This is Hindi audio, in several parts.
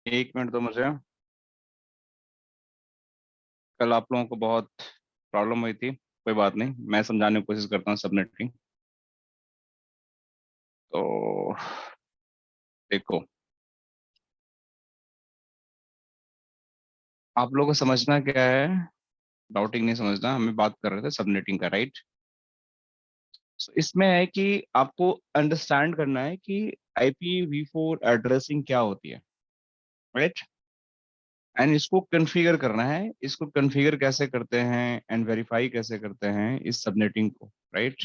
एक मिनट तो मुझे, कल आप लोगों को बहुत प्रॉब्लम हुई थी। कोई बात नहीं, मैं समझाने की कोशिश करता हूँ सबनेट की। तो देखो, आप लोगों को समझना क्या है। राउटिंग नहीं समझना, हमें बात कर रहे थे सबनेटिंग का, राइट। इसमें है कि आपको अंडरस्टैंड करना है कि IPv4 एड्रेसिंग क्या होती है, राइट। एंड इसको कॉन्फ़िगर करना है, इसको कॉन्फ़िगर कैसे करते हैं एंड वेरीफाई कैसे करते हैं इस सबनेटिंग को, राइट।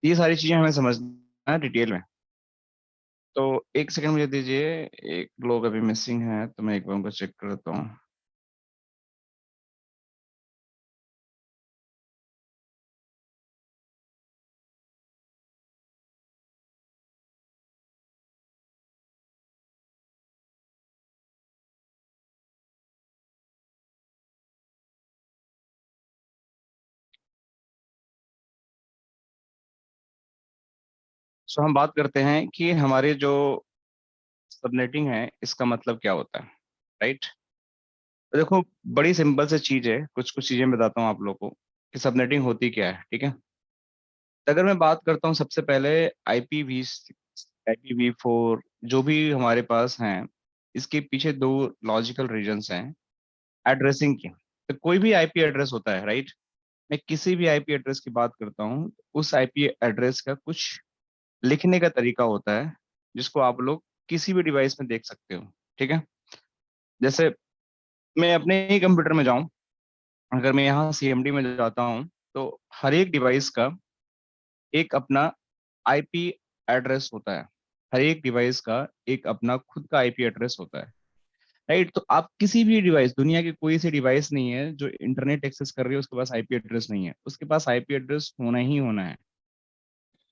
ये सारी चीजें हमें समझना है डिटेल में। तो एक सेकंड मुझे दीजिए। एक लोग अभी मिसिंग है तो मैं एक बार उनको चेक करता हूँ। सो हम बात करते हैं कि हमारे जो सबनेटिंग है इसका मतलब क्या होता है, राइट। तो देखो, बड़ी सिंपल से चीज है, कुछ कुछ चीजें बताता हूँ आप लोगों को कि सबनेटिंग होती क्या है, ठीक है। तो अगर मैं बात करता हूँ सबसे पहले IPv4 जो भी हमारे पास हैं, इसके पीछे दो लॉजिकल रीजंस हैं एड्रेसिंग की। तो कोई भी आईपी एड्रेस होता है, राइट। मैं किसी भी आईपी एड्रेस की बात करता हूँ, उस आईपी एड्रेस का कुछ लिखने का तरीका होता है जिसको आप लोग किसी भी डिवाइस में देख सकते हो, ठीक है। जैसे मैं अपने ही कंप्यूटर में जाऊं, अगर मैं यहाँ CMD में जाता हूँ, तो हर एक डिवाइस का एक अपना आईपी एड्रेस होता है। हर एक डिवाइस का एक अपना खुद का आईपी एड्रेस होता है, राइट। तो आप किसी भी डिवाइस, दुनिया की कोई सी डिवाइस नहीं है जो इंटरनेट एक्सेस कर रही है उसके पास आईपी एड्रेस नहीं है, उसके पास आईपी एड्रेस होना ही होना है।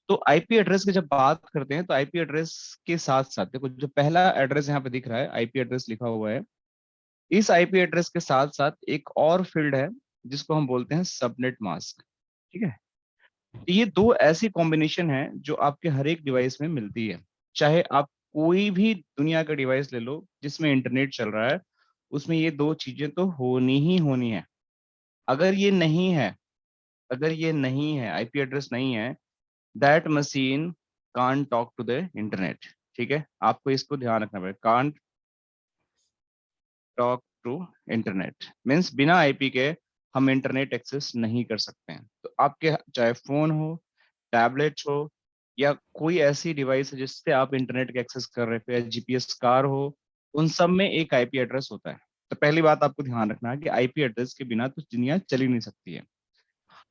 तो आईपी एड्रेस की जब बात करते हैं तो आईपी एड्रेस के साथ साथ देखो, जो पहला एड्रेस यहाँ पे दिख रहा है आईपी एड्रेस लिखा हुआ है, इस आईपी एड्रेस के साथ साथ एक और फील्ड है जिसको हम बोलते हैं सबनेट मास्क, ठीक है। ये दो ऐसी कॉम्बिनेशन है जो आपके हर एक डिवाइस में मिलती है। चाहे आप कोई भी दुनिया का डिवाइस ले लो जिसमें इंटरनेट चल रहा है, उसमें ये दो चीजें तो होनी ही होनी है। अगर ये नहीं है, अगर ये नहीं है, आईपी एड्रेस नहीं है, that machine can't talk to the internet, ठीक है। आपको इसको ध्यान रखना पड़ेगा, can't talk to internet means बिना आईपी के हम इंटरनेट एक्सेस नहीं कर सकते हैं। तो आपके चाहे फोन हो, टैबलेट हो, या कोई ऐसी डिवाइस है जिससे आप इंटरनेट के एक्सेस कर रहे हो, या जीपीएस कार हो, उन सब में एक आईपी एड्रेस होता है। तो पहली बात आपको ध्यान रखना है कि आईपी एड्रेस के बिना तो दुनिया चल ही नहीं सकती है।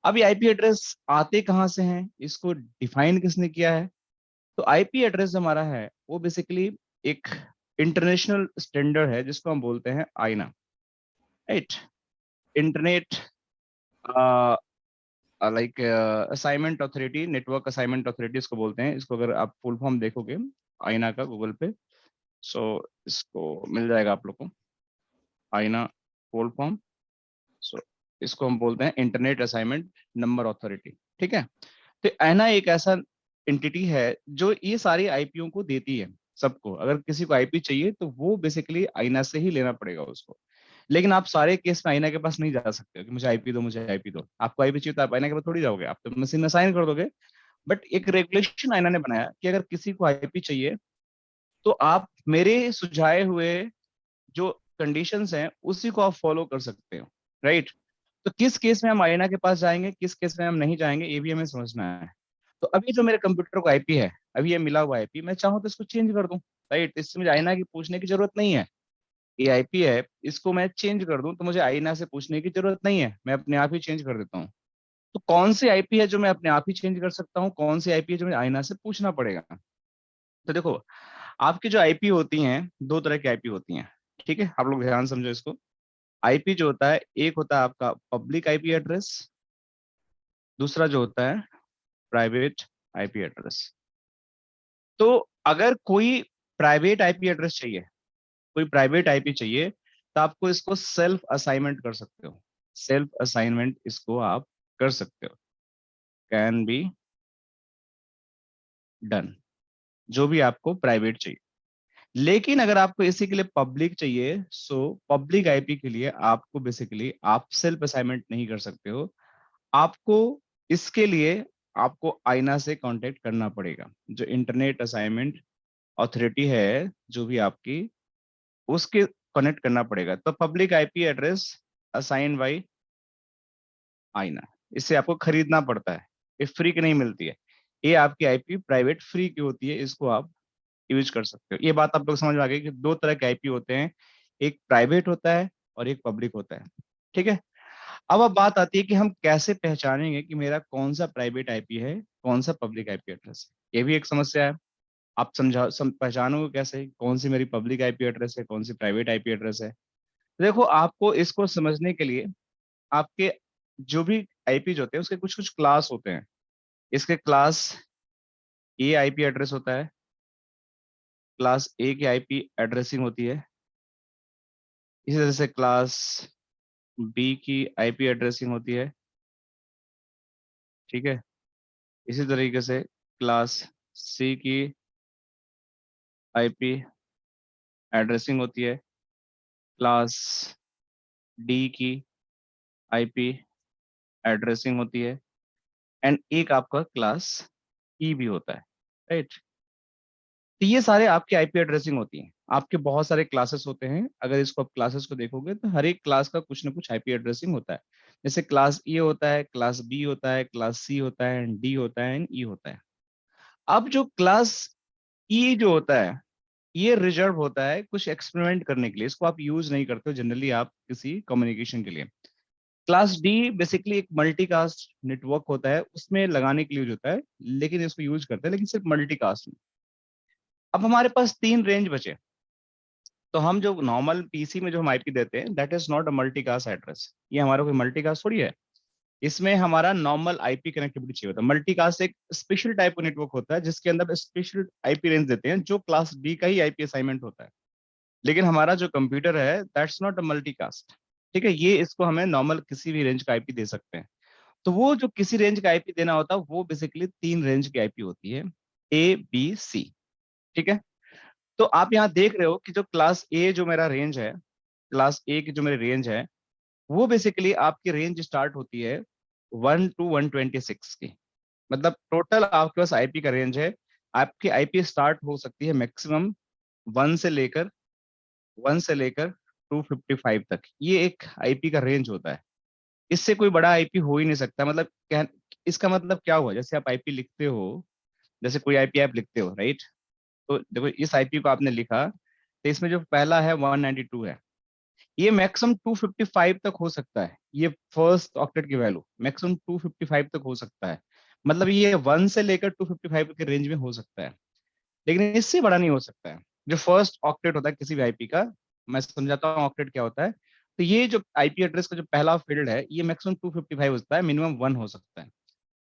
अब ये आईपी एड्रेस आते कहाँ से हैं, इसको डिफाइन किसने किया है। तो आईपी एड्रेस जो हमारा है वो बेसिकली एक इंटरनेशनल स्टैंडर्ड है जिसको हम बोलते हैं आईना, right. Internet like assignment authority, network assignment authority इसको बोलते हैं। इसको अगर आप फुल फॉर्म देखोगे आईना का गूगल पे, सो इसको मिल जाएगा आप लोग को, आईना फुल फॉर्म। सो इसको हम बोलते हैं इंटरनेट असाइनमेंट नंबर अथॉरिटी, ठीक है। तो आईना एक ऐसा एंटिटी है जो ये सारी आईपीओ को देती है सबको। अगर किसी को आईपी चाहिए तो वो बेसिकली आईना से ही लेना पड़ेगा उसको। लेकिन आप सारे केस में आईना के पास नहीं जा सकते हो कि मुझे आईपी दो, मुझे आईपी दो। आपको आईपी चाहिए तो आप आईना के पास थोड़ी जाओगे, आप तो मशीन में साइन कर दोगे। बट एक रेगुलेशन आईना ने बनाया कि अगर किसी को आईपी चाहिए तो आप मेरे सुझाए हुए जो कंडीशंस हैं उसी को आप फॉलो कर सकते हो, राइट। तो किस केस में हम आईना के पास जाएंगे, किस केस में हम नहीं जाएंगे, ये भी हमें समझना है। तो अभी जो मेरे कंप्यूटर को आईपी है, अभी ये मिला हुआ आईपी, मैं चाहूँ तो इसको चेंज कर दूं, राइट। इससे मुझे आईना की पूछने की जरूरत नहीं है। ये आईपी है, इसको मैं चेंज कर दूं तो मुझे आईना से पूछने की जरूरत नहीं है, मैं अपने आप ही चेंज कर देता हूँ। तो कौन सी आईपी है जो मैं अपने आप ही चेंज कर सकता हूँ, कौन सी आईपी है जो मुझे आईना से पूछना पड़ेगा। तो देखो, आपकी जो आईपी होती हैं, दो तरह की आईपी होती हैं, ठीक है। आप लोग ध्यान समझो इसको। आईपी जो होता है, एक होता है आपका पब्लिक आईपी एड्रेस, दूसरा जो होता है प्राइवेट आईपी एड्रेस। तो अगर कोई प्राइवेट आईपी एड्रेस चाहिए, कोई प्राइवेट आईपी चाहिए, तो आपको इसको सेल्फ असाइनमेंट कर सकते हो। सेल्फ असाइनमेंट इसको आप कर सकते हो, कैन बी डन, जो भी आपको प्राइवेट चाहिए। लेकिन अगर आपको इसी के लिए पब्लिक चाहिए, सो पब्लिक आईपी के लिए आपको बेसिकली आप सेल्फ असाइनमेंट नहीं कर सकते हो। आपको इसके लिए आपको आईना से कांटेक्ट करना पड़ेगा। जो इंटरनेट असाइनमेंट अथॉरिटी है जो भी आपकी, उसके कनेक्ट करना पड़ेगा। तो public IP address assign by आईना, इससे आपको खरीदना पड़ता है, ये फ्री की नहीं मिलती है। ये आपकी आईपी प्राइवेट फ्री की होती है, इसको आप यूज कर सकते हो। ये बात आप लोग समझ में आ गई कि दो तरह के आईपी होते हैं, एक प्राइवेट होता है और एक पब्लिक होता है। ठीक है। अब बात आती है कि हम कैसे पहचानेंगे कि मेरा कौन सा प्राइवेट आईपी है, कौन सा पब्लिक आईपी एड्रेस है। ये भी एक समस्या है। आप पहचानोगे कैसे कौन सी मेरी पब्लिक आईपी एड्रेस है, कौन सी प्राइवेट आईपी एड्रेस है। देखो, आपको इसको समझने के लिए आपके जो भी आईपी होते हैं उसके कुछ कुछ क्लास होते हैं। इसके क्लास ए आईपी एड्रेस होता है, क्लास ए की आईपी एड्रेसिंग होती है। इसी तरह से क्लास बी की आईपी एड्रेसिंग होती है। ठीक है। इसी तरीके से क्लास सी की आईपी एड्रेसिंग होती है। क्लास डी की आईपी एड्रेसिंग होती है। एंड एक आपका क्लास ई भी होता है। राइट। तो ये सारे आपके आईपी एड्रेसिंग होती हैं। आपके बहुत सारे क्लासेस होते हैं, अगर इसको आप क्लासेस को देखोगे तो हर एक क्लास का कुछ ना कुछ आईपी एड्रेसिंग होता है। जैसे क्लास ए होता है, क्लास बी होता है, क्लास सी होता है, एंड डी होता है, एंड ई होता है। अब जो क्लास ई जो होता है, ये रिजर्व होता है कुछ एक्सपेरिमेंट करने के लिए, इसको आप यूज नहीं करते हो जनरली, आप किसी कम्युनिकेशन के लिए। क्लास डी बेसिकली एक मल्टीकास्ट नेटवर्क होता है, उसमें लगाने के लिए यूज होता है, लेकिन इसको यूज करते हैं लेकिन सिर्फ मल्टीकास्ट में। अब हमारे पास तीन रेंज बचे। तो हम जो नॉर्मल पीसी में जो हम आईपी देते हैं, that is not a multicast address. ये हमारा कोई मल्टीकास्ट थोड़ी है। इसमें हमारा नॉर्मल आईपी कनेक्टिविटी चाहिए होता है। मल्टीकास्ट एक स्पेशल टाइप का नेटवर्क होता है जिसके अंदर स्पेशल आईपी रेंज देते हैं, जो क्लास डी का ही आईपी असाइनमेंट होता है। लेकिन हमारा जो कंप्यूटर है, दैट्स नॉट अ मल्टीकास्ट। ठीक है। ये इसको हमें नॉर्मल किसी भी रेंज का आईपी दे सकते हैं। तो वो जो किसी रेंज का आईपी देना होता है, वो बेसिकली तीन रेंज की आईपी होती है, ए बी सी। ठीक है। तो आप यहाँ देख रहे हो कि जो क्लास ए जो मेरा रेंज है, क्लास ए की जो मेरी रेंज है, वो बेसिकली आपकी रेंज स्टार्ट होती है 1 to 126 की। मतलब टोटल आपके पास आईपी का रेंज है। आपकी आईपी स्टार्ट हो सकती है मैक्सिमम वन से लेकर 255 तक। ये एक आईपी का रेंज होता है। इससे कोई बड़ा आईपी हो ही नहीं सकता। मतलब इसका मतलब क्या हुआ, जैसे आप आईपी लिखते हो, जैसे कोई आईपी आप लिखते हो, राइट। तो देखो, इस आईपी को आपने लिखा, तो इसमें जो पहला है 192 है। ये मैक्सिमम 255 तक हो सकता है। ये फर्स्ट ऑक्टेट की वैल्यू मैक्सिमम 255 तक हो सकता है। मतलब ये 1 से लेकर 255 के रेंज में हो सकता है, लेकिन इससे बड़ा नहीं हो सकता है। जो फर्स्ट ऑक्टेट होता है किसी भी आईपी का, मैं समझाता हूँ ऑक्टेट क्या होता है। तो ये जो आईपी एड्रेस का जो पहला फील्ड है, ये मैक्सिमम 255 होता है, मिनिमम 1 हो सकता है।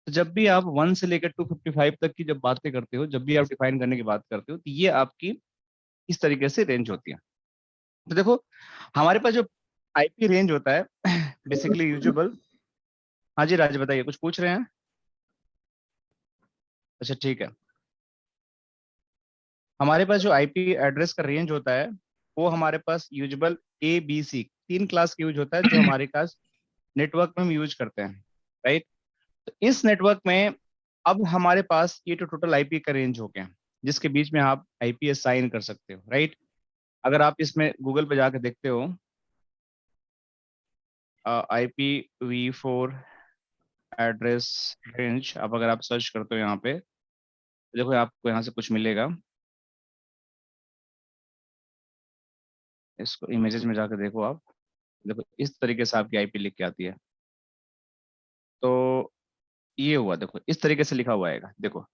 तो जब भी आप 1 से लेकर 255 तक की जब बातें करते हो, जब भी आप डिफाइन करने की बात करते हो, तो ये आपकी इस तरीके से रेंज होती है। तो देखो, हमारे पास जो आईपी रेंज होता है बेसिकली यूजेबल। हाँ जी राज, बताइए, कुछ पूछ रहे हैं। अच्छा, ठीक है। हमारे पास जो आईपी एड्रेस का रेंज होता है, वो हमारे पास यूजेबल ए बी सी तीन क्लास का यूज होता है, जो हमारे पास नेटवर्क में हम यूज करते हैं। राइट। तो इस नेटवर्क में अब हमारे पास ये तो टोटल आईपी का रेंज हो गया, जिसके बीच में आप आईपी असाइन कर सकते हो। राइट। अगर आप इसमें गूगल पे जाके देखते हो, IPv4 एड्रेस रेंज, अब अगर आप सर्च करते हो यहाँ पे, तो देखो आपको यहाँ से कुछ मिलेगा। इसको इमेजेस में जाकर देखो आप। देखो, इस तरीके से आपकी आईपी लिख के आती है। तो ये हुआ, देखो इस तरीके से लिखा हुआ आएगा। देखो,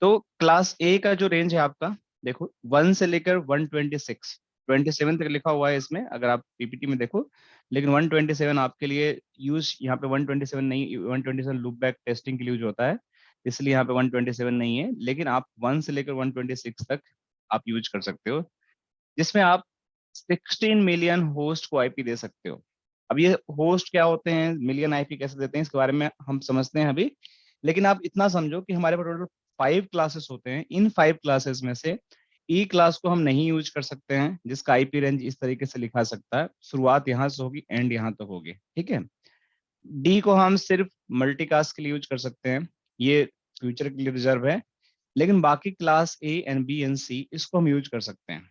तो क्लास ए का जो रेंज है आपका, देखो 1 से लेकर 126 27 तक लिखा हुआ है इसमें, अगर आप पीपीटी में देखो। लेकिन 127 आपके लिए यूज यहाँ पे 127 नहीं, 127 लूप बैक टेस्टिंग के लिए यूज होता है, इसलिए यहाँ पे 127 नहीं है। लेकिन आप 1 से लेकर 126 तक आप यूज कर सकते हो, जिसमें आप 16 मिलियन होस्ट को आईपी दे सकते हो। अब ये होस्ट क्या होते हैं, मिलियन आईपी कैसे देते हैं, इसके बारे में हम समझते हैं अभी। लेकिन आप इतना समझो कि हमारे पास टोटल 5 क्लासेस होते हैं। इन 5 क्लासेस में से ई क्लास को हम नहीं यूज कर सकते हैं, जिसका आईपी रेंज इस तरीके से लिखा सकता है, शुरुआत यहाँ से होगी, एंड यहाँ तक होगी, ठीक है। डी को हम सिर्फ मल्टीकास्ट के लिए यूज कर सकते हैं, ये फ्यूचर के लिए रिजर्व है, लेकिन बाकी class A and B and C इसको हम यूज कर सकते हैं।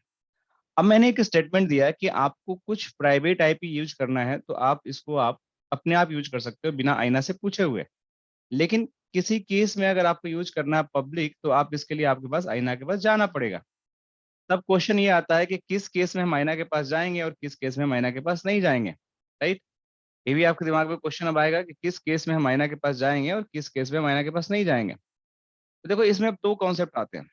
अब मैंने एक स्टेटमेंट दिया है कि आपको कुछ प्राइवेट आईपी यूज करना है, तो आप इसको आप अपने आप यूज कर सकते हो बिना आईना से पूछे हुए। लेकिन किसी केस में अगर आपको यूज करना है पब्लिक, तो आप इसके लिए आपके पास आईना के पास जाना पड़ेगा। तब क्वेश्चन ये आता है कि किस केस में हम आईना के पास जाएंगे और किस केस में हम आईना के पास नहीं जाएंगे, राइट। ये भी आपके दिमाग में क्वेश्चन अब आएगा कि किस केस में हम आईना के पास जाएंगे और किस केस में हम आईना के पास नहीं जाएंगे। तो देखो इसमें अब दो कॉन्सेप्ट आते हैं।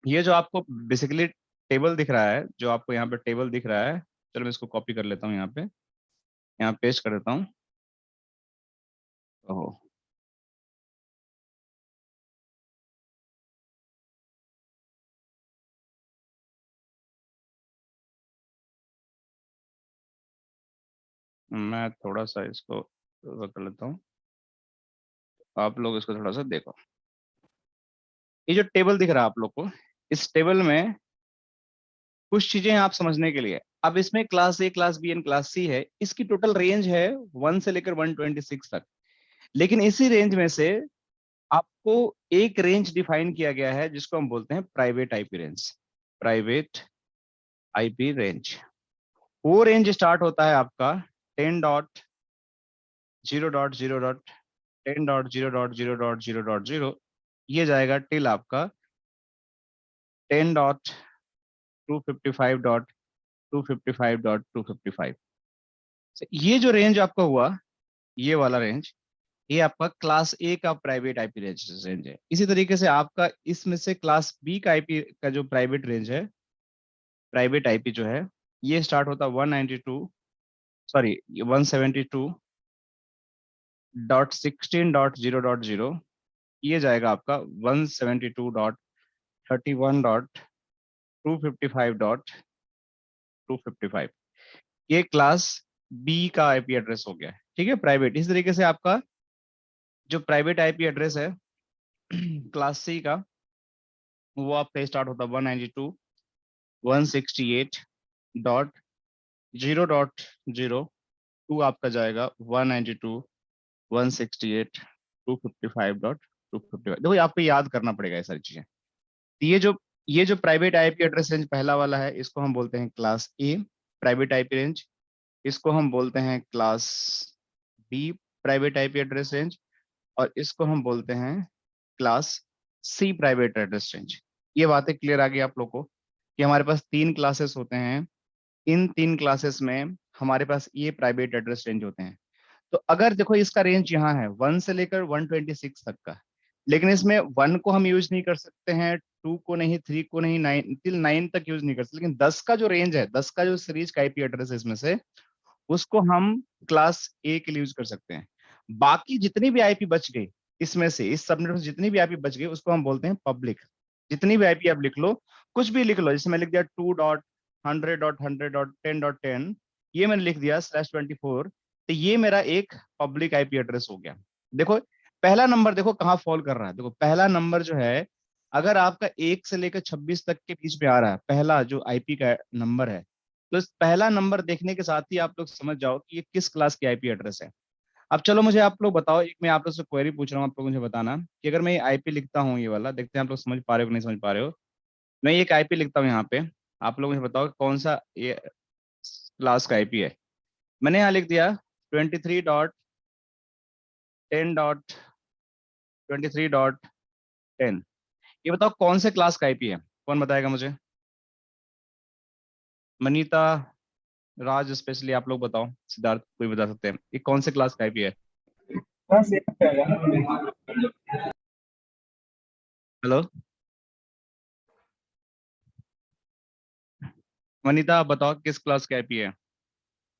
ये जो आपको बेसिकली टेबल दिख रहा है, जो आपको यहाँ पे टेबल दिख रहा है, चलो मैं इसको कॉपी कर लेता हूँ, यहाँ पे यहाँ पेस्ट कर देता हूँ। ओहो, मैं थोड़ा सा इसको वो कर लेता हूँ, आप लोग इसको थोड़ा सा देखो। ये जो टेबल दिख रहा है आप लोग को, इस टेबल में कुछ चीजें हैं आप समझने के लिए। अब इसमें class A, class B and class C है, इसकी टोटल रेंज है 1 से लेकर 126 तक। लेकिन इसी रेंज में से आपको एक रेंज डिफाइन किया गया है, जिसको हम बोलते हैं private IP range. Private IP range, वो रेंज स्टार्ट होता है आपका 10.0.0.10.0.0.0.0, ये जाएगा टिल आपका 10.255.255.255। ये जो रेंज आपका हुआ, ये वाला रेंज, ये आपका क्लास ए का प्राइवेट आईपी रेंज है। इसी तरीके से आपका इसमें से क्लास बी का आईपी का जो प्राइवेट रेंज है, प्राइवेट आईपी जो है, ये स्टार्ट होता है 192, सॉरी 172.16.0.0, ये जाएगा आपका 172.31.255.255। ये क्लास बी का आईपी एड्रेस हो गया है, ठीक है, प्राइवेट। इस तरीके से आपका जो प्राइवेट आईपी एड्रेस है क्लास सी का, वो आपका स्टार्ट होता है 192.168.0.0, आपका जाएगा 192.168.255.255। देखो आपको याद करना पड़ेगा ये सारी चीजें। तो ये जो प्राइवेट आईपी एड्रेस रेंज पहला वाला है, इसको हम बोलते हैं class A private IP range. इसको हम बोलते हैं class B private IP address range. और इसको हम बोलते हैं class C private address range. ये बातें क्लियर आ गई आप लोग को कि हमारे पास तीन क्लासेस होते हैं, इन तीन क्लासेस में हमारे पास ये प्राइवेट एड्रेस रेंज होते हैं। तो अगर देखो इसका रेंज यहाँ है 1 से लेकर 126 तक का, लेकिन इसमें 1 को हम यूज नहीं कर सकते हैं, 2 को नहीं, 3 को नहीं, 9 टिल 9 तक यूज नहीं कर सकते। लेकिन 10 का जो रेंज है, 10 का जो सीरीज का आईपी एड्रेस है इसमें से, उसको हम क्लास ए के लिए यूज कर सकते हैं। बाकी जितनी भी आईपी बच गई इसमें से, इस सबनेट में जितनी भी आईपी बच गई, उसको हम बोलते हैं पब्लिक। जितनी भी आईपी आप लिख लो, कुछ भी लिख लो, जैसे मैं लिख दिया 2.100.100.10.10, ये मैंने लिख दिया /24, तो ये मेरा एक पब्लिक आईपी एड्रेस हो गया। देखो पहला नंबर देखो कहाँ फॉल कर रहा है। देखो पहला नंबर जो है, अगर आपका 1 से लेकर 26 तक के बीच में आ रहा है, पहला जो आईपी का नंबर है, तो इस पहला नंबर देखने के साथ ही आप लोग समझ जाओ कि ये किस क्लास की आईपी एड्रेस है। अब चलो मुझे आप लोग बताओ, एक मैं आप लोग से क्वेरी पूछ रहा हूँ, आप लोग मुझे बताना कि अगर मैं ये आईपी लिखता हूँ, ये वाला, देखते हैं आप लोग समझ पा रहे हो कि नहीं समझ पा रहे हो। मैं एक आईपी लिखता हूँ यहाँ पे, आप लोग मुझे बताओ कौन सा ये क्लास का आईपी है। मैंने यहाँ लिख दिया 23.10.23.10। ये बताओ कौन से क्लास का आईपी है, कौन बताएगा मुझे? मनीता, राज, स्पेशली आप लोग बताओ, सिद्धार्थ कोई बता सकते हैं ये कौन से क्लास का आईपी है? हेलो वनीता, आप बताओ किस क्लास का आईपी है?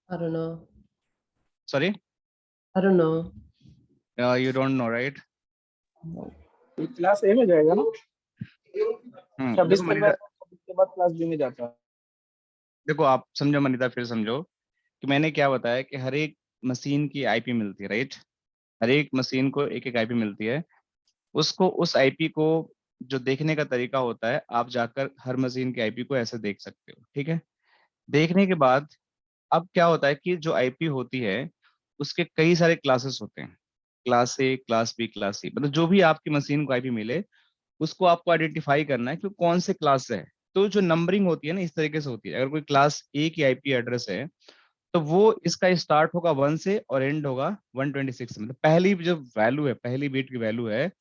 I don't know. Sorry, I don't know. You don't know, right? Class ए में जाएगा ना, 26 देखो के मनीता, बाद, 26 के बाद क्लास बी में जाता है। देखो आप समझो मनीता, फिर समझो कि मैंने क्या बताया कि हर एक मशीन की आईपी मिलती है, राइट। हर एक मशीन को एक एक आईपी मिलती है, उसको उस आईपी को जो देखने का तरीका होता है, आप जाकर हर मशीन के आईपी को ऐसे देख सकते हो, ठीक है। देखने के बाद अब क्या होता है कि जो आईपी होती है उसके कई सारे क्लासेस होते हैं, class A, class B, class C, मतलब जो भी आपकी मशीन को आईपी मिले उसको आपको आइडेंटिफाई करना है कि वो कौन से क्लास से है। तो जो नंबरिंग होती है ना, इस तरीके से होती है। अगर कोई क्लास ए की आईपी एड्रेस है तो वो इसका स्टार्ट होगा 1 से और एंड होगा 126 से। मतलब पहली जो वैल्यू है, पहली बीट की वैल्यू है,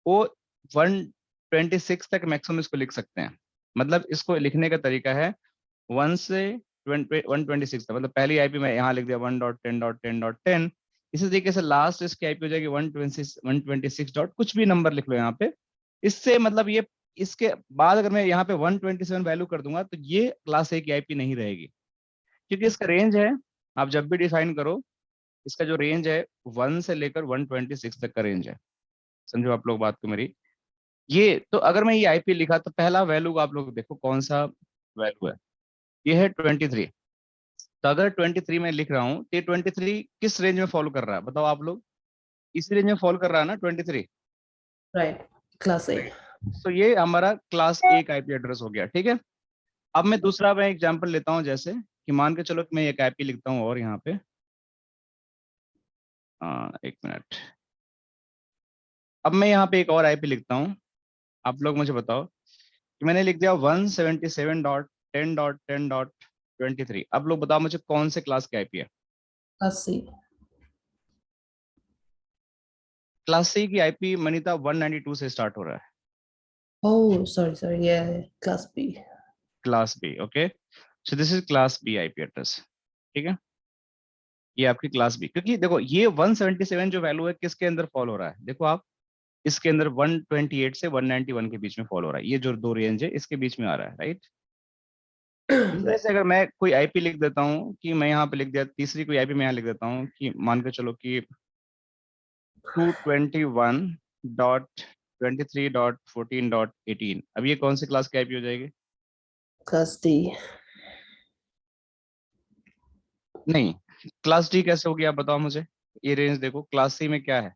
वो 126 तक मैक्सिमम इसको लिख सकते हैं। मतलब इसको लिखने का तरीका है 1 से 126 तक। मतलब पहली आईपी में यहाँ लिख दिया 1.10.10.10। इसी तरीके से लास्ट इसकी आईपी हो जाएगी 126 डॉट कुछ भी नंबर लिख लो यहाँ पे। इससे मतलब ये, इसके बाद अगर मैं यहाँ पे 127 वैल्यू कर दूंगा तो ये क्लास ए की आईपी नहीं रहेगी, क्योंकि इसका रेंज है, आप जब भी डिफाइन करो इसका जो रेंज है 1 से लेकर 126 तक का रेंज है। समझो आप लोग बात को मेरी। ये तो अगर मैं ये आईपी लिखा तो पहला वैल्यू आप लोग देखो कौन सा वैल्यू है, ये है 23। तो अगर 23 में लिख रहा हूँ तो ये 23 किस रेंज में फॉलो कर रहा है बताओ आप लोग? इसी रेंज में फॉलो कर रहा है ना 23। राइट, क्लास ए। तो ये हमारा क्लास ए का आईपी एड्रेस हो गया, ठीक है। अब मैं एग्जांपल लेता हूँ, जैसे कि मान के चलो कि मैं एक आईपी लिखता हूँ और यहाँ पे 1 मिनट। अब मैं यहाँ पे एक और आईपी लिखता हूँ, आप लोग मुझे बताओ कि मैंने लिख दिया 177.10.10.23। अब लोग बताओ मुझे कौन से क्लास की आईपी है? Class C. क्लास सी की आईपी मनीता 192 से स्टार्ट हो रहा है। ओह सॉरी, ये class B. Class B, okay. So this is class B IP address, ठीक है। ये आपकी क्लास बी, क्योंकि देखो ये 177 जो वैल्यू है किसके अंदर फॉल हो रहा है, देखो आप, इसके अंदर 128 से 191 के बीच में फॉल हो रहा है। ये जो दो रेंज है इसके बीच में आ रहा है, राइट। जैसे अगर मैं कोई आईपी लिख देता हूँ कि मैं यहाँ पे लिख दिया, तीसरी कोई आईपी मैं यहाँ लिख देता हूँ कि मान के चलो कि 221.23.14.18। अब ये कौन सी क्लास की आईपी हो जाएगी? Class D. नहीं, क्लास डी कैसे हो गया आप बताओ मुझे। ये रेंज देखो, क्लास सी में क्या है,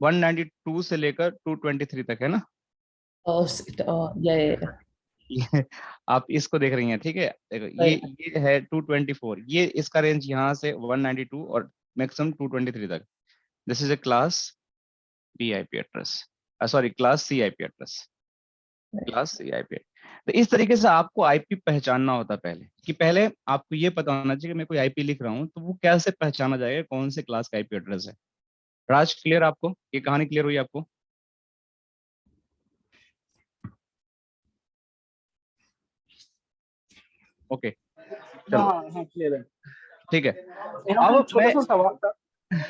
192 से लेकर 223 तक है ना। ओह ये ये आप इसको देख रही हैं, ठीक है। देखो राइट। ये है 224, ये इसका रेंज यहाँ से 192 और मैक्सिमम 223 तक। This is a class B IP address, sorry class C IP address, class C IP. तो इस तरीके से आपको आईपी पहचानना होता है पहले, कि पहले आपको ये पता होना चाहिए कि मैं कोई आईपी लिख रहा हूँ तो वो कैसे पहचाना जाएगा कौन से क्लास का आईपी एड्रेस है। राज, क्लियर आपको? ये कहानी क्लियर हुई आपको? ओके, चलो हाँ हाँ क्लियर है। ठीक है। यहाँ पे अब छोटा मैं, सा सवाल था।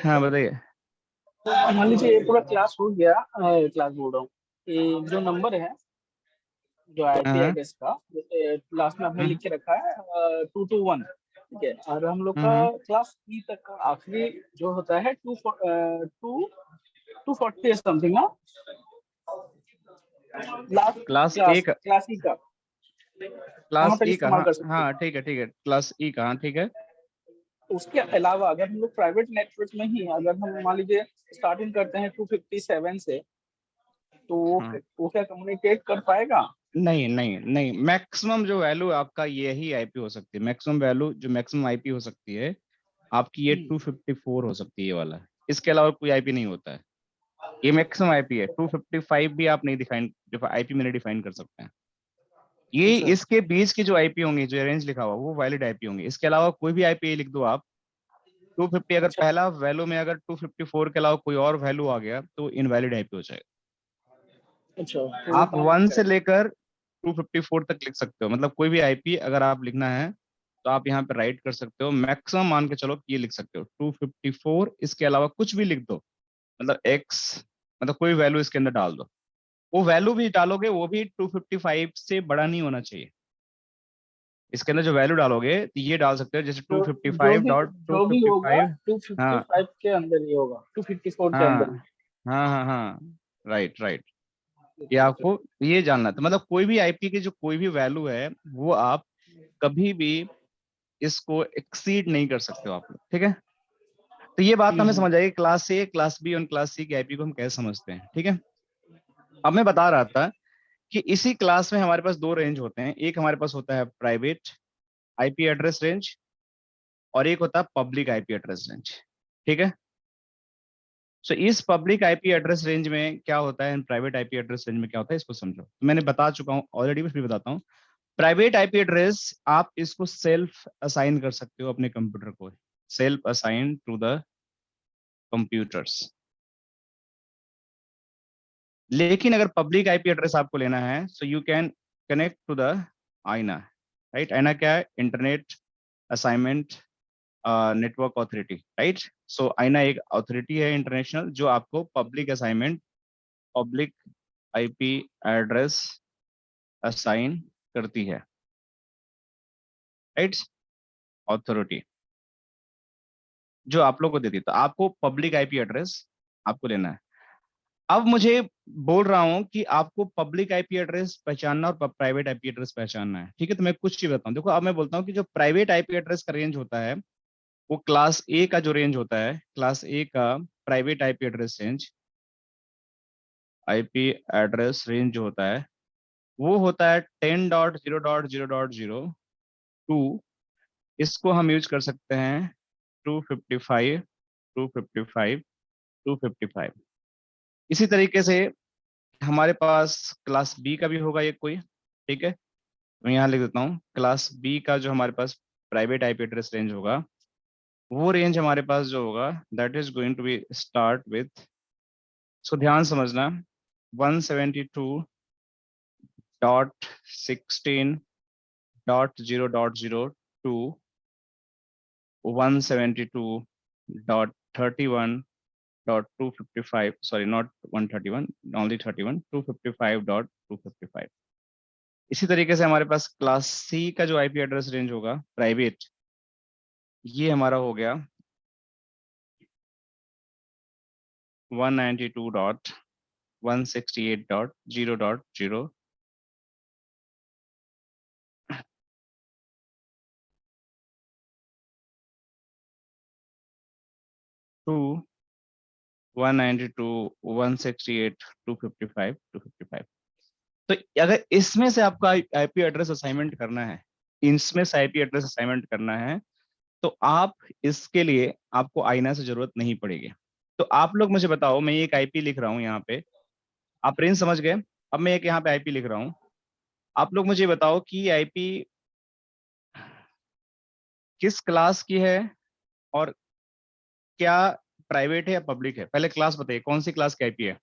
हाँ बताइए। मान लीजिए ये पूरा क्लास हो गया, क्लास बोल रहा हूँ, ये जो नंबर है, जो आईपी हाँ, एड्रेस का, जैसे लास्ट में आपने लिख के रखा है 221, ठीक है। और हम लोग का हम्म, क्लास ई तक का आखिरी जो होता है 240 समथिंग ना, लास्ट क्लास ए क्लास का, क्लास ई का वहां क्लास तक ई का, इस्तेमाल हाँ कर सकते हैं। हाँ ठीक है, ठीक है, क्लास ई का, हाँ ठीक है। उसके अलावा अगर हम लोग प्राइवेट नेटवर्क में ही अगर हम मान लीजिए स्टार्टिंग करते हैं 257 से, तो हाँ, वो क्या कम्युनिकेट कर पाएगा? नहीं नहीं नहीं, मैक्सिमम जो वैल्यू आपका यही आईपी हो सकती है। मैक्सिमम वैल्यू जो मैक्सिमम आईपी हो सकती है आपकी, ये 254 हो सकती है, ये वाला। इसके अलावा कोई आईपी नहीं होता है। ये मैक्सिमम आईपी है। 255 भी आप नहीं डिफाइन, आईपी में नहीं डिफाइन कर सकते हैं। ये अच्छा इसके बीच की जो आईपी होंगी, जो रेंज लिखा हुआ, वो वैलिड आईपी होंगी। इसके अलावा कोई भी आईपी लिख दो आप 250, अगर अच्छा पहला वैल्यू में अगर 254 के अलावा कोई और वैल्यू आ गया तो इनवैलिड आईपी हो जाएगा। अच्छा, तो वो आप काम 1 करता से है। लेकर 254 तक लिख सकते हो। मतलब कोई भी आईपी अगर आप लिखना है तो आप यहाँ पे राइट कर सकते हो। मैक्सिमम मान के चलो कि ये लिख सकते हो 254, इसके अलावा कुछ भी लिख दो, मतलब एक्स, मतलब कोई वैल्यू इसके अंदर डाल दो। वो वैल्यू भी डालोगे वो भी 255 से बड़ा नहीं होना चाहिए। इसके अंदर जो वैल्यू डालोगे तो ये डाल सकते हो, जैसे जो जो भी जो भी होगा 255.255। हाँ 255 के अंदर ही होगा, 254 के हाँ अंदर ही। हाँ हाँ हाँ, राइट राइट। ये अच्छा अच्छा। आपको ये जानना था, मतलब कोई भी आईपी की जो कोई भी वैल्यू है वो आप कभी भी इसको एक्सीड नहीं कर सकते हो आप लोग, ठीक है। तो ये बात हमें हम्म। समझ आएगी, क्लास ए, क्लास बी और क्लास सी की आईपी को हम कैसे समझते हैं, ठीक है। अब मैं बता रहा था कि इसी क्लास में हमारे पास दो रेंज होते हैं, एक हमारे पास होता है प्राइवेट आईपी एड्रेस रेंज और एक होता है पब्लिक आईपी एड्रेस रेंज। ठीक है, सो इस पब्लिक आईपी एड्रेस रेंज में क्या होता है, प्राइवेट आईपी एड्रेस रेंज में क्या होता है, इसको समझो। तो मैंने बता चुका हूँ ऑलरेडी, फिर बताता हूँ। प्राइवेट आईपी एड्रेस आप इसको सेल्फ असाइन कर सकते हो अपने कंप्यूटर को, self assign to the computers. लेकिन अगर पब्लिक आईपी एड्रेस आपको लेना है, so you can connect to the IANA, right. IANA क्या है, internet assignment network authority, right. So IANA एक अथॉरिटी है इंटरनेशनल जो आपको public assignment, public IP address assign करती है, राइट, अथॉरिटी जो आप लोग को देती है। तो आपको पब्लिक आईपी एड्रेस आपको लेना है। अब मुझे बोल रहा हूं कि आपको पब्लिक आईपी एड्रेस पहचानना और प्राइवेट आईपी एड्रेस पहचानना है। ठीक है, तो मैं कुछ चीज बताऊं। देखो, अब मैं बोलता हूं कि जो प्राइवेट आईपी एड्रेस का रेंज होता है वो क्लास ए का जो रेंज होता है, क्लास ए का private IP address range, IP address range जो होता है वो होता है 10.0.0.0.2। इसको हम यूज कर सकते हैं 255, 255, 255। इसी तरीके से हमारे पास क्लास बी का भी होगा एक कोई। ठीक है, मैं यहाँ लिख देता हूँ, क्लास बी का जो हमारे पास प्राइवेट आईपी एड्रेस रेंज होगा, वो रेंज हमारे पास जो होगा that is going to be start with, so ध्यान समझना, 172.16.0.02, 172.31.255, sorry not 131, only 31, 255.255। इसी तरीके से हमारे पास क्लास सी का जो आईपी एड्रेस रेंज होगा प्राइवेट, ये हमारा हो गया 192.168.0.0, 192.168.255, 255। तो अगर इसमें से आपका आईपी एड्रेस असाइनमेंट करना है, इसमें से आईपी एड्रेस असाइनमेंट करना है, तो आप इसके लिए आपको आईना से जरूरत नहीं पड़ेगी। तो आप लोग मुझे बताओ, मैं एक आईपी लिख रहा हूँ यहाँ पे, आप रेंज समझ गए। अब मैं एक यहाँ पे आईपी लिख रहा हूँ, आप लोग मुझे बताओ कि आईपी किस क्लास की है और क्या प्राइवेट है या पब्लिक है। पहले क्लास बताइए, कौन सी क्लास की आईपी है,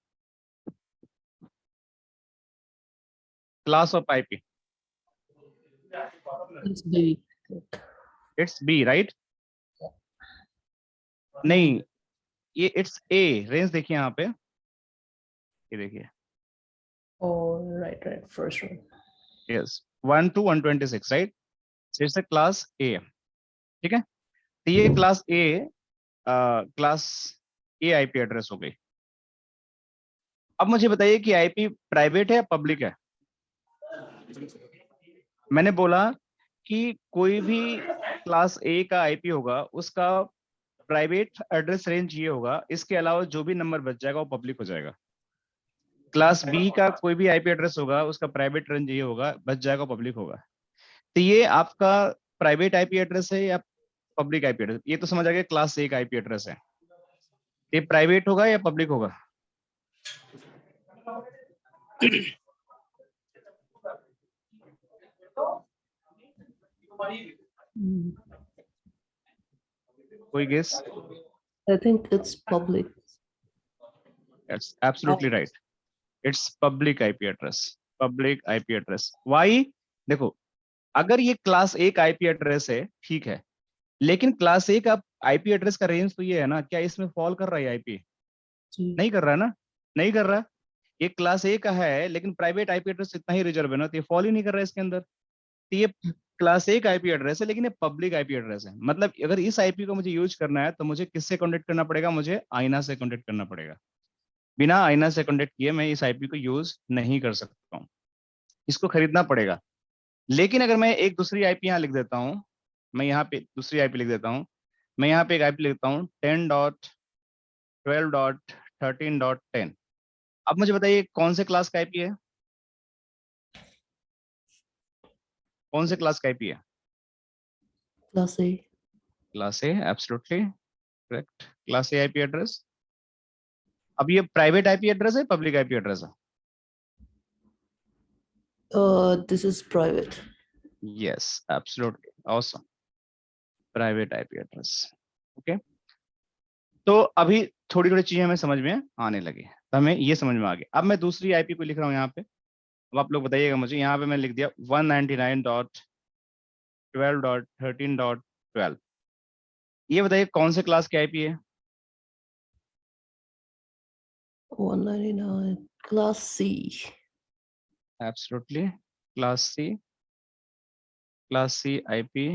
class of IP. It's B. It's B, right. नहीं, ये इट्स ए। रेंज देखिए यहाँ पे, ये देखिए, Oh, right, first one. Yes 1 to 126, right. It's class ए। ठीक है, तो ये class A, class A IP address हो गई। अब मुझे बताइए कि आईपी प्राइवेट है या पब्लिक है। मैंने बोला कि कोई भी क्लास ए का आईपी होगा उसका प्राइवेट एड्रेस रेंज ये होगा, इसके अलावा जो भी नंबर बच जाएगा वो पब्लिक हो जाएगा। क्लास बी का कोई भी आईपी एड्रेस होगा उसका प्राइवेट रेंज ये होगा, बच जाएगा पब्लिक होगा। तो ये आपका प्राइवेट आईपी एड्रेस है या पब्लिक आईपी एड्रेस, ये तो समझ आ गया क्लास ए का आईपी एड्रेस है। ये प्राइवेट होगा या पब्लिक होगा। Mm. कोई guess. I think it's public. That's absolutely right. It's public IP address. Public IP address. Why? देखो, अगर ये क्लास ए का आईपी एड्रेस है, ठीक है, लेकिन क्लास ए का आईपी एड्रेस का रेंज तो ये है ना, क्या इसमें फॉल कर रहा है आईपी। जी। नहीं कर रहा है ना, नहीं कर रहा। ये क्लास ए का है लेकिन प्राइवेट आईपी एड्रेस इतना ही रिजर्व है ना, तो ये फॉल ही नहीं कर रहा है इसके अंदर। तो ये क्लास ए का आईपी एड्रेस है लेकिन ये पब्लिक आईपी एड्रेस है। मतलब अगर इस आईपी को मुझे यूज करना है तो मुझे किससे कॉन्टेक्ट करना पड़ेगा, मुझे आईना से कॉन्टेक्ट करना पड़ेगा। बिना आईना से कॉन्टेक्ट किए मैं इस आईपी को यूज नहीं कर सकता हूँ, इसको खरीदना पड़ेगा। लेकिन अगर मैं एक दूसरी आईपी यहाँ लिख देता हूँ, मैं यहाँ पे दूसरी आईपी लिख देता हूँ, मैं यहाँ पे एक आईपी लिखता हूँ 10.12.13.10, अब मुझे बताइए कौन से क्लास का आईपी है, कौन से क्लास का आईपी है? Class A. Class A, absolutely correct, class A IP address. अब ये प्राइवेट आईपी एड्रेस है, पब्लिक आईपी एड्रेस है? This is private. Yes, absolutely awesome, private IP address. Okay, तो अभी थोड़ी थोड़ी चीजें हमें समझ में आने लगी, तो हमें ये समझ में आ गया। अब मैं दूसरी आईपी को लिख रहा हूँ यहाँ पे, अब आप लोग बताइएगा मुझे। यहाँ पे मैं लिख दिया 199.12.13.12। ये बताइए कौन से क्लास के आईपी है? 199. Class C. Absolutely class C IP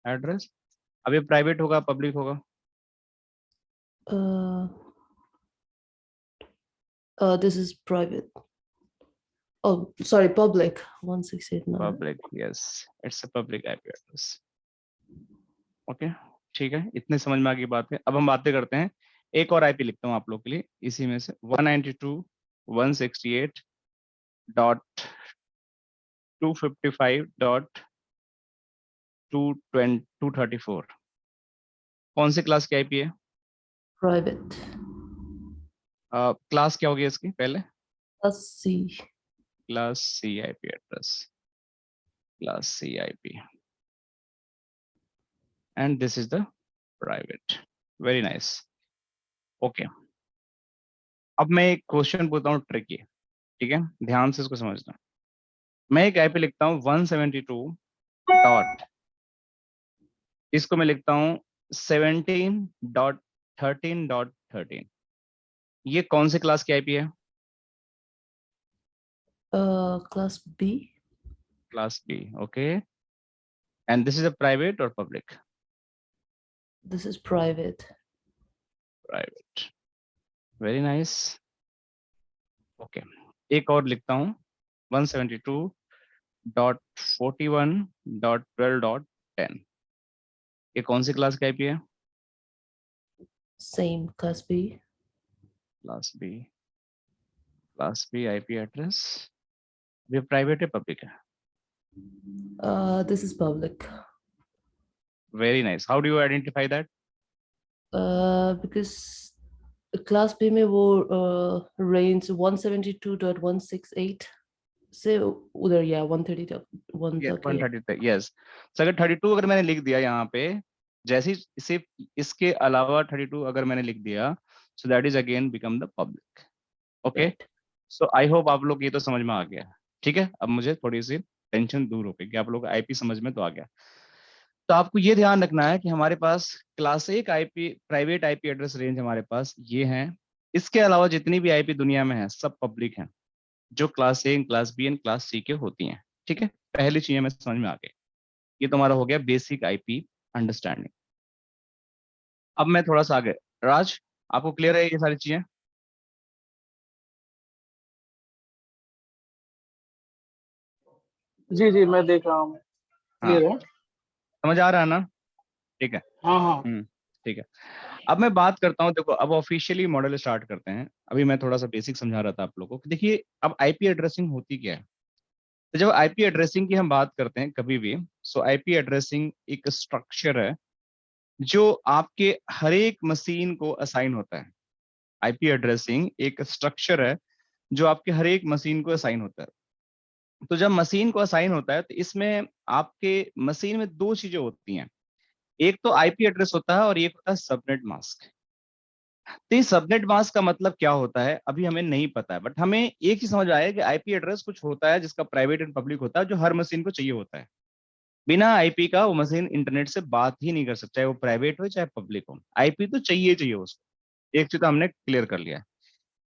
address. अब ये प्राइवेट होगा, पब्लिक होगा? This is private. Oh, sorry, public. 1689. Public, yes, it's a public IP address. Okay, ठीक है, इतने समझ में आ गई बात है। अब हम बातें करते हैं, एक और आईपी लिखता हूँ आप लोग के लिए इसी में से, 192.168.255.234। कौन से क्लास की आईपी है? Private. क्लास क्या होगी इसकी पहले? Class C. Class C IP address, class C IP, and this is the private. Very nice. Okay, अब मैं एक क्वेश्चन पूछता हूँ ट्रिकी, ठीक है, ध्यान से इसको समझना। मैं एक आईपी लिखता हूँ 172 डॉट, इसको मैं लिखता हूँ 17.13.13। ये कौन से क्लास की आईपी है? Class B. Class B, okay, and this is a private और पब्लिक? This is private. Private, very nice. Okay, एक और लिखता हूँ 172.41.12.10। ये कौन सी क्लास की आईपी है? Same. Class B. Class B, class B IP address. ये प्राइवेट है, पब्लिक है? This is public. Very nice. How do you identify that? Because Class B में वो range 172.168 से उधर, या 130 तक, 1 यस, तक है। 130 तक, यस। सो अगर 32 अगर मैंने लिख दिया यहाँ पे, जैसे ही सिर्फ इसके अलावा 32 अगर मैंने लिख दिया, so that is again become the public. Okay, Right. So I hope आप लोग ये तो समझ में आ गया, ठीक है। अब मुझे थोड़ी सी टेंशन दूर हो गई कि आप लोग आईपी समझ में तो आ गया। तो आपको ये ध्यान रखना है कि हमारे पास क्लास ए का IP, private IP address range हमारे पास ये है। इसके अलावा जितनी भी आईपी दुनिया में है सब पब्लिक हैं, जो class A, class B and class C के होती हैं, ठीक है। पहली चीज हमें समझ में आ गई, ये तुम्हारा हो गया बेसिक आईपी अंडरस्टैंडिंग। अब मैं थोड़ा सा आगे, राज आपको क्लियर है ये सारी चीजें? जी जी, मैं देख रहा हूँ, हाँ, क्लियर है। समझ आ रहा है ना? ठीक है। हाँ हाँ। ठीक है। अब मैं बात करता हूँ, देखो अब ऑफिशियली मॉडल स्टार्ट करते हैं। अभी मैं थोड़ा सा बेसिक समझा रहा था आप लोगों को। देखिए अब आईपी एड्रेसिंग होती क्या है। तो जब आईपी एड्रेसिंग की हम बात करते हैं कभी भी, सो आईपी एड्रेसिंग एक स्ट्रक्चर है जो आपके हर एक मशीन को असाइन होता है। आईपी एड्रेसिंग एक स्ट्रक्चर है जो आपके हर एक मशीन को असाइन होता है। तो जब मशीन को असाइन होता है तो इसमें आपके मशीन में दो चीजें होती हैं, एक तो आईपी एड्रेस होता है और एक होता है सबनेट मास्क। तो ये सबनेट मास्क का मतलब क्या होता है अभी हमें नहीं पता है, बट हमें एक ही समझ आया कि आईपी एड्रेस कुछ होता है जिसका प्राइवेट एंड पब्लिक होता है, जो हर मशीन को चाहिए होता है। बिना आईपी का वो मशीन इंटरनेट से बात ही नहीं कर सकता, चाहे वो प्राइवेट हो चाहे पब्लिक हो, आईपी तो चाहिए चाहिए उसको। एक चीज तो हमने क्लियर कर लिया है।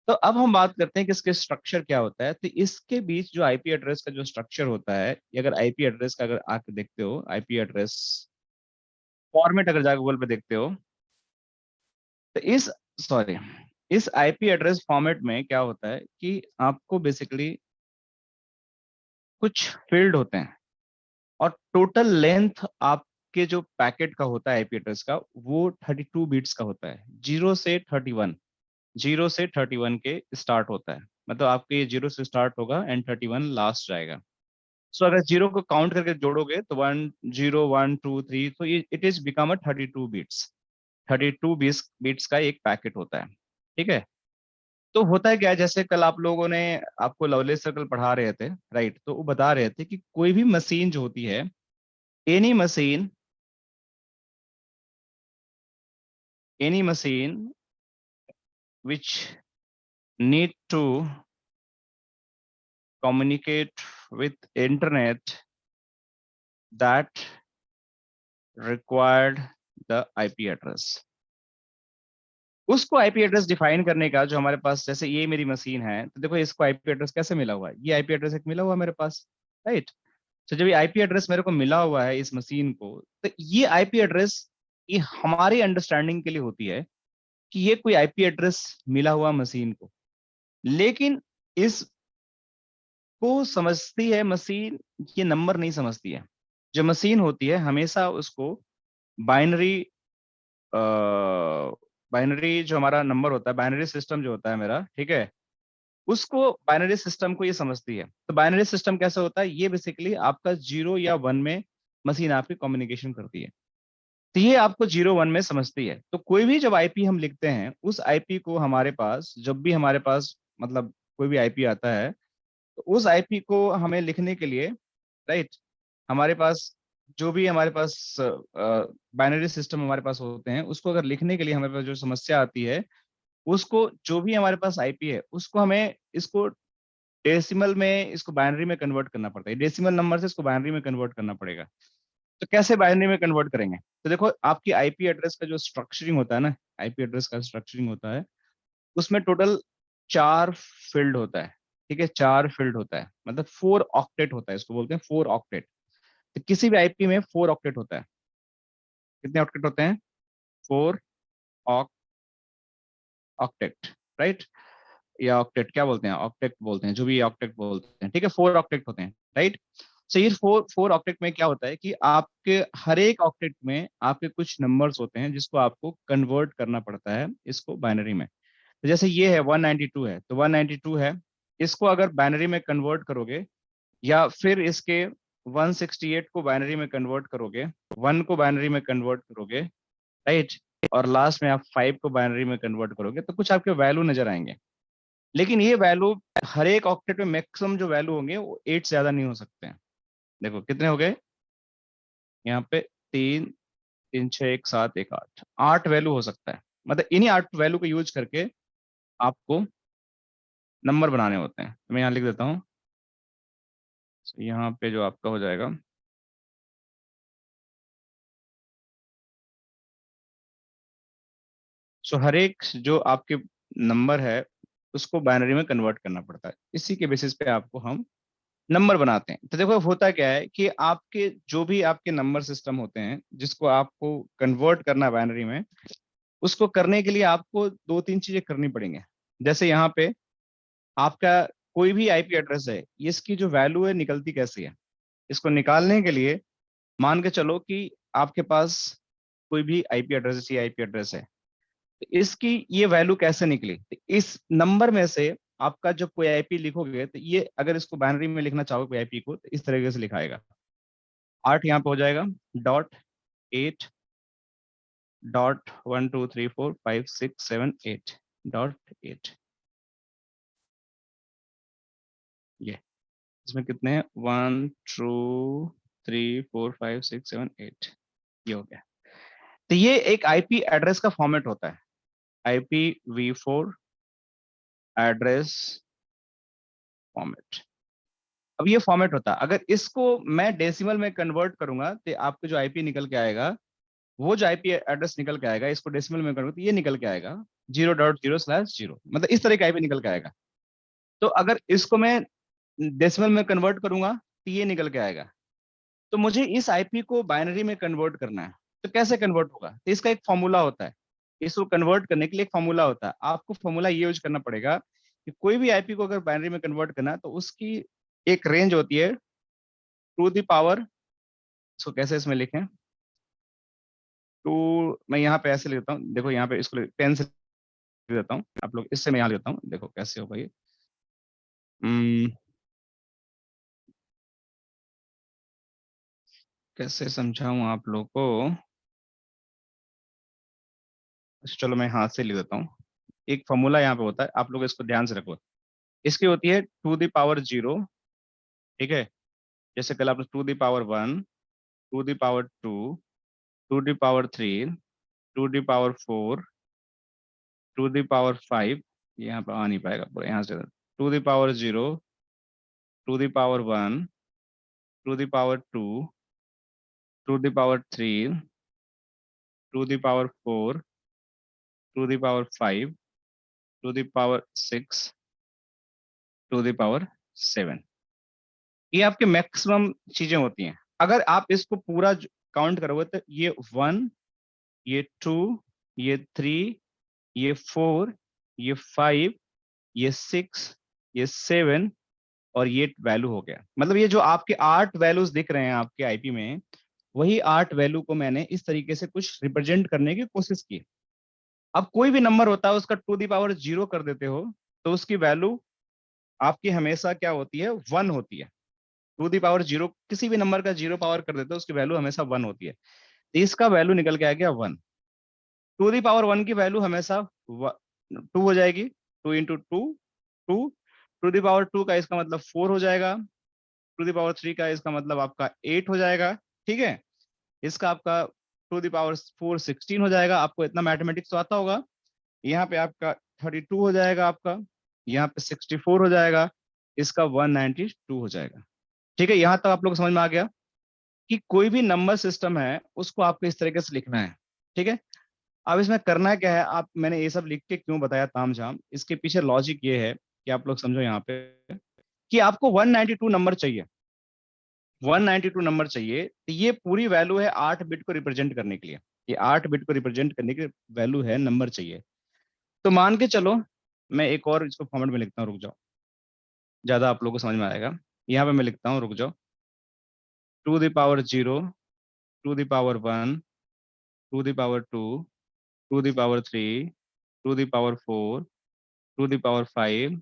तो अब हम बात करते हैं कि इसके स्ट्रक्चर क्या होता है। तो इसके बीच जो आईपी एड्रेस का जो स्ट्रक्चर होता है, ये अगर आईपी एड्रेस का अगर आके देखते हो, आईपी एड्रेस फॉर्मेट अगर जाकर गूगल पे देखते हो, तो इस आईपी एड्रेस फॉर्मेट में क्या होता है कि आपको बेसिकली कुछ फील्ड होते हैं और टोटल लेंथ आपके जो पैकेट का होता है आईपी एड्रेस का, वो 32 बिट्स का होता है, 0 से 31। 0 से 31 के स्टार्ट होता है, मतलब आपके ये 0 से स्टार्ट होगा एंड 31 लास्ट जाएगा। सो अगर 0 को काउंट करके जोड़ोगे तो 1 0 1 2 3, तो ये it is become a 32 bits. 32 bits का एक पैकेट होता है, ठीक है। तो होता है क्या है, जैसे कल आप लोगों ने, आपको लवलेस सर्कल पढ़ा रहे थे, राइट, तो वो बता रहे थे कि कोई भी मशीन जो होती है, any machine which need to communicate with internet that required the IP address। उसको आईपी एड्रेस डिफाइन करने का जो हमारे पास, जैसे ये मेरी मशीन है, तो देखो इसको आईपी एड्रेस कैसे मिला हुआ है, ये आईपी एड्रेस एक मिला हुआ है मेरे पास, राइट। तो जब ये आईपी एड्रेस मेरे को मिला हुआ है इस मशीन को, तो ये आईपी एड्रेस ये हमारी अंडरस्टैंडिंग के लिए होती है कि ये कोई आईपी एड्रेस मिला हुआ मशीन को, लेकिन इस को समझती है मशीन, ये नंबर नहीं समझती है। जो मशीन होती है हमेशा उसको बाइनरी बाइनरी जो हमारा नंबर होता है, बाइनरी सिस्टम जो होता है मेरा, ठीक है, उसको बाइनरी सिस्टम को ये समझती है। तो बाइनरी सिस्टम कैसे होता है, ये बेसिकली आपका 0 या 1 में मशीन आपकी कम्युनिकेशन करती है। तो ये आपको 0 1 में समझती है। तो कोई भी जब आईपी हम लिखते हैं, उस आईपी को हमारे पास, जब भी हमारे पास मतलब कोई भी आईपी आता है, तो उस आईपी को हमें लिखने के लिए, राइट, हमारे पास जो भी हमारे पास बाइनरी सिस्टम हमारे पास होते हैं, उसको अगर लिखने के लिए हमारे पास जो समस्या आती है, उसको जो भी हमारे पास आईपी है, उसको हमें इसको डेसिमल में, इसको बाइनरी में कन्वर्ट करना पड़ता है। डेसिमल नंबर से इसको बाइनरी में कन्वर्ट करना पड़ेगा। तो कैसे बाइनरी में कन्वर्ट करेंगे, तो देखो आपकी आईपी एड्रेस का जो स्ट्रक्चरिंग होता है ना, आईपी एड्रेस का स्ट्रक्चरिंग होता है, उसमें टोटल 4 फील्ड होता है, ठीक है, 4 फील्ड होता है, मतलब 4 ऑक्टेट होता है, इसको बोलते हैं 4 ऑक्टेट। तो किसी भी आईपी में 4 ऑक्टेट होता है। कितने ऑक्टेट होते हैं, 4 ऑक्टेट, राइट, या ऑक्टेट क्या बोलते हैं, ऑक्टेट बोलते हैं, जो भी ऑक्टेट बोलते हैं, ठीक है, 4 ऑक्टेट होते हैं, राइट। सो ये 4 ऑक्टेट में क्या होता है कि आपके हर एक ऑक्टेट में आपके कुछ नंबर्स होते हैं जिसको आपको कन्वर्ट करना पड़ता है इसको बाइनरी में। तो जैसे ये है 192 है, तो 192 है, इसको अगर बाइनरी में कन्वर्ट करोगे, या फिर इसके 168 को बाइनरी में कन्वर्ट करोगे, 1 को बाइनरी में कन्वर्ट करोगे, राइट, और लास्ट में आप 5 को बाइनरी में कन्वर्ट करोगे, तो कुछ आपके वैल्यू नजर आएंगे। लेकिन ये वैल्यू हर एक ऑक्टेट में मैक्सिमम जो वैल्यू होंगे वो 8 से ज्यादा नहीं हो सकते हैं। देखो कितने हो गए यहाँ पे, 3 3 6 1 7 1 8, 8 वैल्यू हो सकता है। मतलब इन्हीं 8 वैल्यू को यूज करके आपको नंबर बनाने होते हैं। तो मैं यहाँ लिख देता हूँ, यहाँ पे जो आपका हो जाएगा, सो हर एक जो आपके नंबर है उसको बाइनरी में कन्वर्ट करना पड़ता है, इसी के बेसिस पे आपको हम नंबर बनाते हैं। तो देखो होता क्या है कि आपके जो भी आपके नंबर सिस्टम होते हैं जिसको आपको कन्वर्ट करना है बाइनरी में, उसको करने के लिए आपको 2-3 चीजें करनी पड़ेंगे। जैसे यहाँ पे आपका कोई भी आईपी एड्रेस है, इसकी जो वैल्यू है निकलती कैसी है, इसको निकालने के लिए मान के चलो कि आपके पास कोई भी आईपी एड्रेस, जैसे आईपी एड्रेस है, तो इसकी ये वैल्यू कैसे निकली, तो इस नंबर में से आपका जब कोई आईपी लिखोगे, तो ये अगर इसको बाइनरी में लिखना चाहोगे कोई आईपी को, तो इस तरीके से लिखाएगा। 8 यहाँ पे हो जाएगा, डॉट 8 डॉट 1 2 3 4 5 6 7 8 डॉट 8। ये इसमें कितने हैं, 1 2 3 4 5 6 7 8, ये हो गया। तो ये एक आईपी एड्रेस का फॉर्मेट होता है, IPv4 एड्रेस फॉर्मेट। अब ये फॉर्मेट होता है, अगर इसको मैं डेसिमल में कन्वर्ट करूंगा तो आपको जो आईपी निकल के आएगा, वो जो आईपी एड्रेस निकल के आएगा, इसको डेसिमल में करूंगा तो ये निकल के आएगा 0.0/0, मतलब इस तरह का आईपी निकल के आएगा। तो अगर इसको मैं डेसिमल में कन्वर्ट करूंगा तो ये निकल के आएगा। तो मुझे इस आईपी को बाइनरी में कन्वर्ट करना है, तो कैसे कन्वर्ट होगा, तो इसका एक फॉर्मूला होता है। इसको कन्वर्ट करने के लिए एक फॉर्मूला होता है, आपको फॉर्मूला ये यूज करना पड़ेगा कि कोई भी आईपी को अगर बाइनरी में कन्वर्ट करना है, तो उसकी एक रेंज होती है टू द पावर, इसको कैसे इसमें लिखें, टू, मैं यहाँ पे ऐसे लिखता हूँ, देखो यहाँ पे इसको पेन से देता हूँ, आप लोग इससे मैं यहाँ लेता हूँ, देखो कैसे होगा ये। हम्म, कैसे समझाऊं आप लोग को, चलो मैं हाथ से लिख देता हूँ। एक फॉर्मूला यहाँ पे होता है, आप लोग इसको ध्यान से रखो। इसकी होती है टू द पावर 0, ठीक है। जैसे कल आपने two the power 1, two the power 2, two the power 3, two the power 4, two the power 5, यहाँ पे आ नहीं पाएगा पूरा, यहाँ से two the power 0, two the power 1, two the power 2, two the power 3, two the power 4, two the power 5, two the power 6, two the power 7। ये आपके मैक्सिमम चीजें होती हैं। अगर आप इसको पूरा काउंट करोगे तो ये 1, ये 2, ये 3, ये 4, ये 5, ये 6, ये 7 और ये वैल्यू हो गया। मतलब ये जो आपके 8 वैल्यूज दिख रहे हैं आपके आईपी में, वही 8 वैल्यू को मैंने इस तरीके से कुछ रिप्रेजेंट करने की कोशिश की। अब कोई भी नंबर होता है उसका टू द पावर 0 कर देते हो तो उसकी वैल्यू आपकी हमेशा क्या होती है, 1 होती है। टू दी पावर 0 किसी भी नंबर का 0 पावर कर देते हो उसकी वैल्यू हमेशा 1 होती है। तो इसका वैल्यू निकल के आ गया 1। टू दी पावर 1 की वैल्यू हमेशा 2 हो जाएगी, 2 इंटू 2 2। टू दी पावर 2 का इसका मतलब 4 हो जाएगा। टू दी पावर 3 का इसका मतलब आपका 8 हो जाएगा, ठीक है। इसका आपका टू दी पावर 4 16 हो जाएगा। आपको इतना मैथमेटिक्स तो आता होगा। यहाँ पे आपका 32 हो जाएगा, आपका यहाँ पे 64 हो जाएगा, इसका 192 हो जाएगा। ठीक है, यहाँ तक आप लोग समझ में आ गया कि कोई भी नंबर सिस्टम है उसको आपको इस तरीके से लिखना है, ठीक है। अब इसमें करना क्या है, आप मैंने ये सब लिख के क्यों बताया तामझाम, इसके पीछे लॉजिक ये है कि आप लोग समझो यहाँ पे कि आपको 192 नंबर चाहिए, 192 नंबर चाहिए। तो ये पूरी वैल्यू है 8 बिट को रिप्रेजेंट करने के लिए। ये 8 बिट को रिप्रेजेंट करने की वैल्यू है, नंबर चाहिए। तो मान के चलो मैं एक और इसको फॉर्मेट में लिखता हूँ, रुक जाओ, ज्यादा आप लोगों को समझ में आएगा। यहाँ पे मैं लिखता हूँ, रुक जाओ, two the power 0, two the power 1, two the power 2, two the power 3, two the power 4, two the power 5,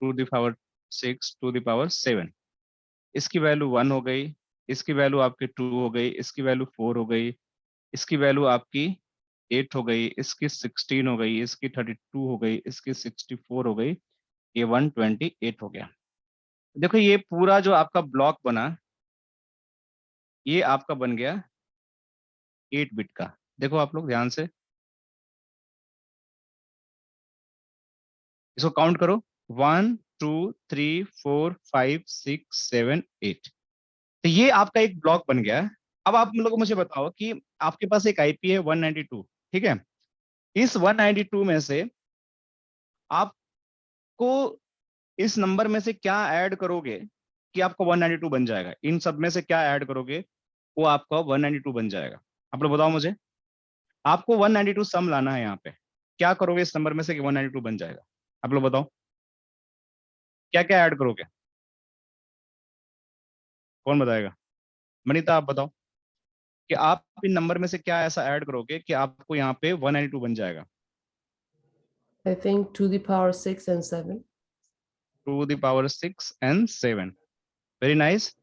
two the power 6, two the power 7। इसकी वैल्यू 1 हो गई, इसकी वैल्यू आपकी 2 हो गई, इसकी वैल्यू 4 हो गई, इसकी वैल्यू आपकी 8 हो गई, इसकी 16 हो गई, इसकी 32 हो गई, इसकी 64 हो गई, ये 128 हो गया। देखो ये पूरा जो आपका ब्लॉक बना, ये आपका बन गया 8 बिट का। देखो आप लोग ध्यान से इसको काउंट करो, 1 2 3 4 5 6 7 8। तो ये आपका एक ब्लॉक बन गया है। अब आप लोग मुझे बताओ कि आपके पास एक आईपी है 192, ठीक है। इस 192 में से आपको इस नंबर में से क्या ऐड करोगे कि आपका 192 बन जाएगा? इन सब में से क्या ऐड करोगे वो आपका 192 बन जाएगा? आप लोग बताओ मुझे। आपको 192 सम लाना है यहाँ पे, क्या करोगे इस नंबर में से कि 192 बन जाएगा? आप लोग बताओ क्या क्या ऐड करोगे, कौन बताएगा? मनीता आप बताओ कि आप इन नंबर में से क्या ऐसा ऐड करोगे कि आपको यहाँ पे 192 बन जाएगा? I think to the power 6 and 7. To the power 6 and 7, very nice.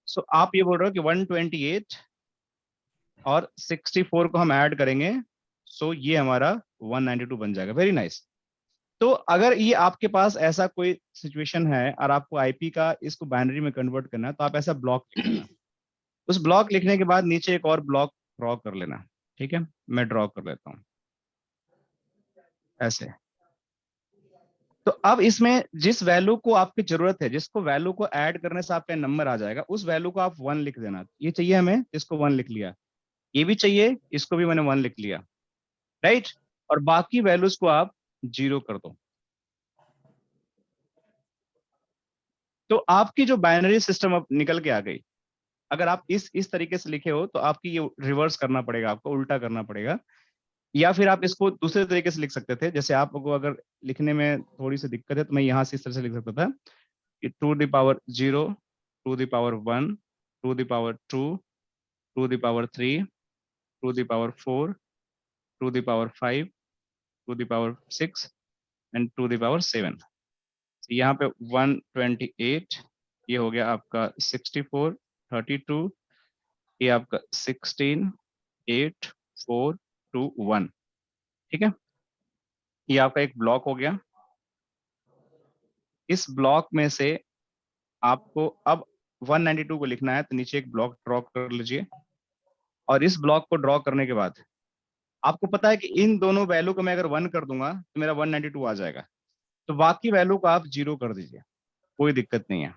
So आप ये बोल रहे हो कि 128 और 64 को हम ऐड करेंगे, सो ये हमारा 192 बन जाएगा, वेरी नाइस। तो अगर ये आपके पास ऐसा कोई सिचुएशन है और आपको आईपी का इसको बाइनरी में कन्वर्ट करना है तो आप ऐसा ब्लॉक लिख लेना। उस ब्लॉक लिखने के बाद नीचे एक और ब्लॉक ड्रॉ कर लेना, ठीक है। मैं ड्रॉ कर लेता हूँ ऐसे। तो अब इसमें जिस वैल्यू को आपकी जरूरत है, जिसको वैल्यू को ऐड करने से आपका नंबर आ जाएगा, उस वैल्यू को आप 1 लिख देना। ये चाहिए हमें, इसको 1 लिख लिया। ये भी चाहिए, इसको भी मैंने 1 लिख लिया, राइट। और बाकी वैल्यूज को आप 0 कर दो। तो आपकी जो बाइनरी सिस्टम अब निकल के आ गई। अगर आप इस तरीके से लिखे हो तो आपकी ये रिवर्स करना पड़ेगा, आपको उल्टा करना पड़ेगा। या फिर आप इसको दूसरे तरीके से लिख सकते थे। जैसे आपको अगर लिखने में थोड़ी सी दिक्कत है तो मैं यहाँ से इस तरह से लिख सकता था कि two the power 0, two the power 1, two the power 2, two the power 3, two the power 4, two the power 5, two the power 6 and two the power 7। यहाँ पे 128, ये हो गया आपका 64, 32, ये आपका 16, 8, 4, 2, 1। ठीक है, ये आपका एक ब्लॉक हो गया। इस ब्लॉक में से आपको अब 192 को लिखना है, तो नीचे एक ब्लॉक ड्रॉ कर लीजिए। और इस ब्लॉक को ड्रॉ करने के बाद आपको पता है कि इन दोनों वैल्यू को मैं अगर 1 कर दूंगा तो मेरा 192 आ जाएगा। तो बाकी वैल्यू को आप 0 कर दीजिए, कोई दिक्कत नहीं है।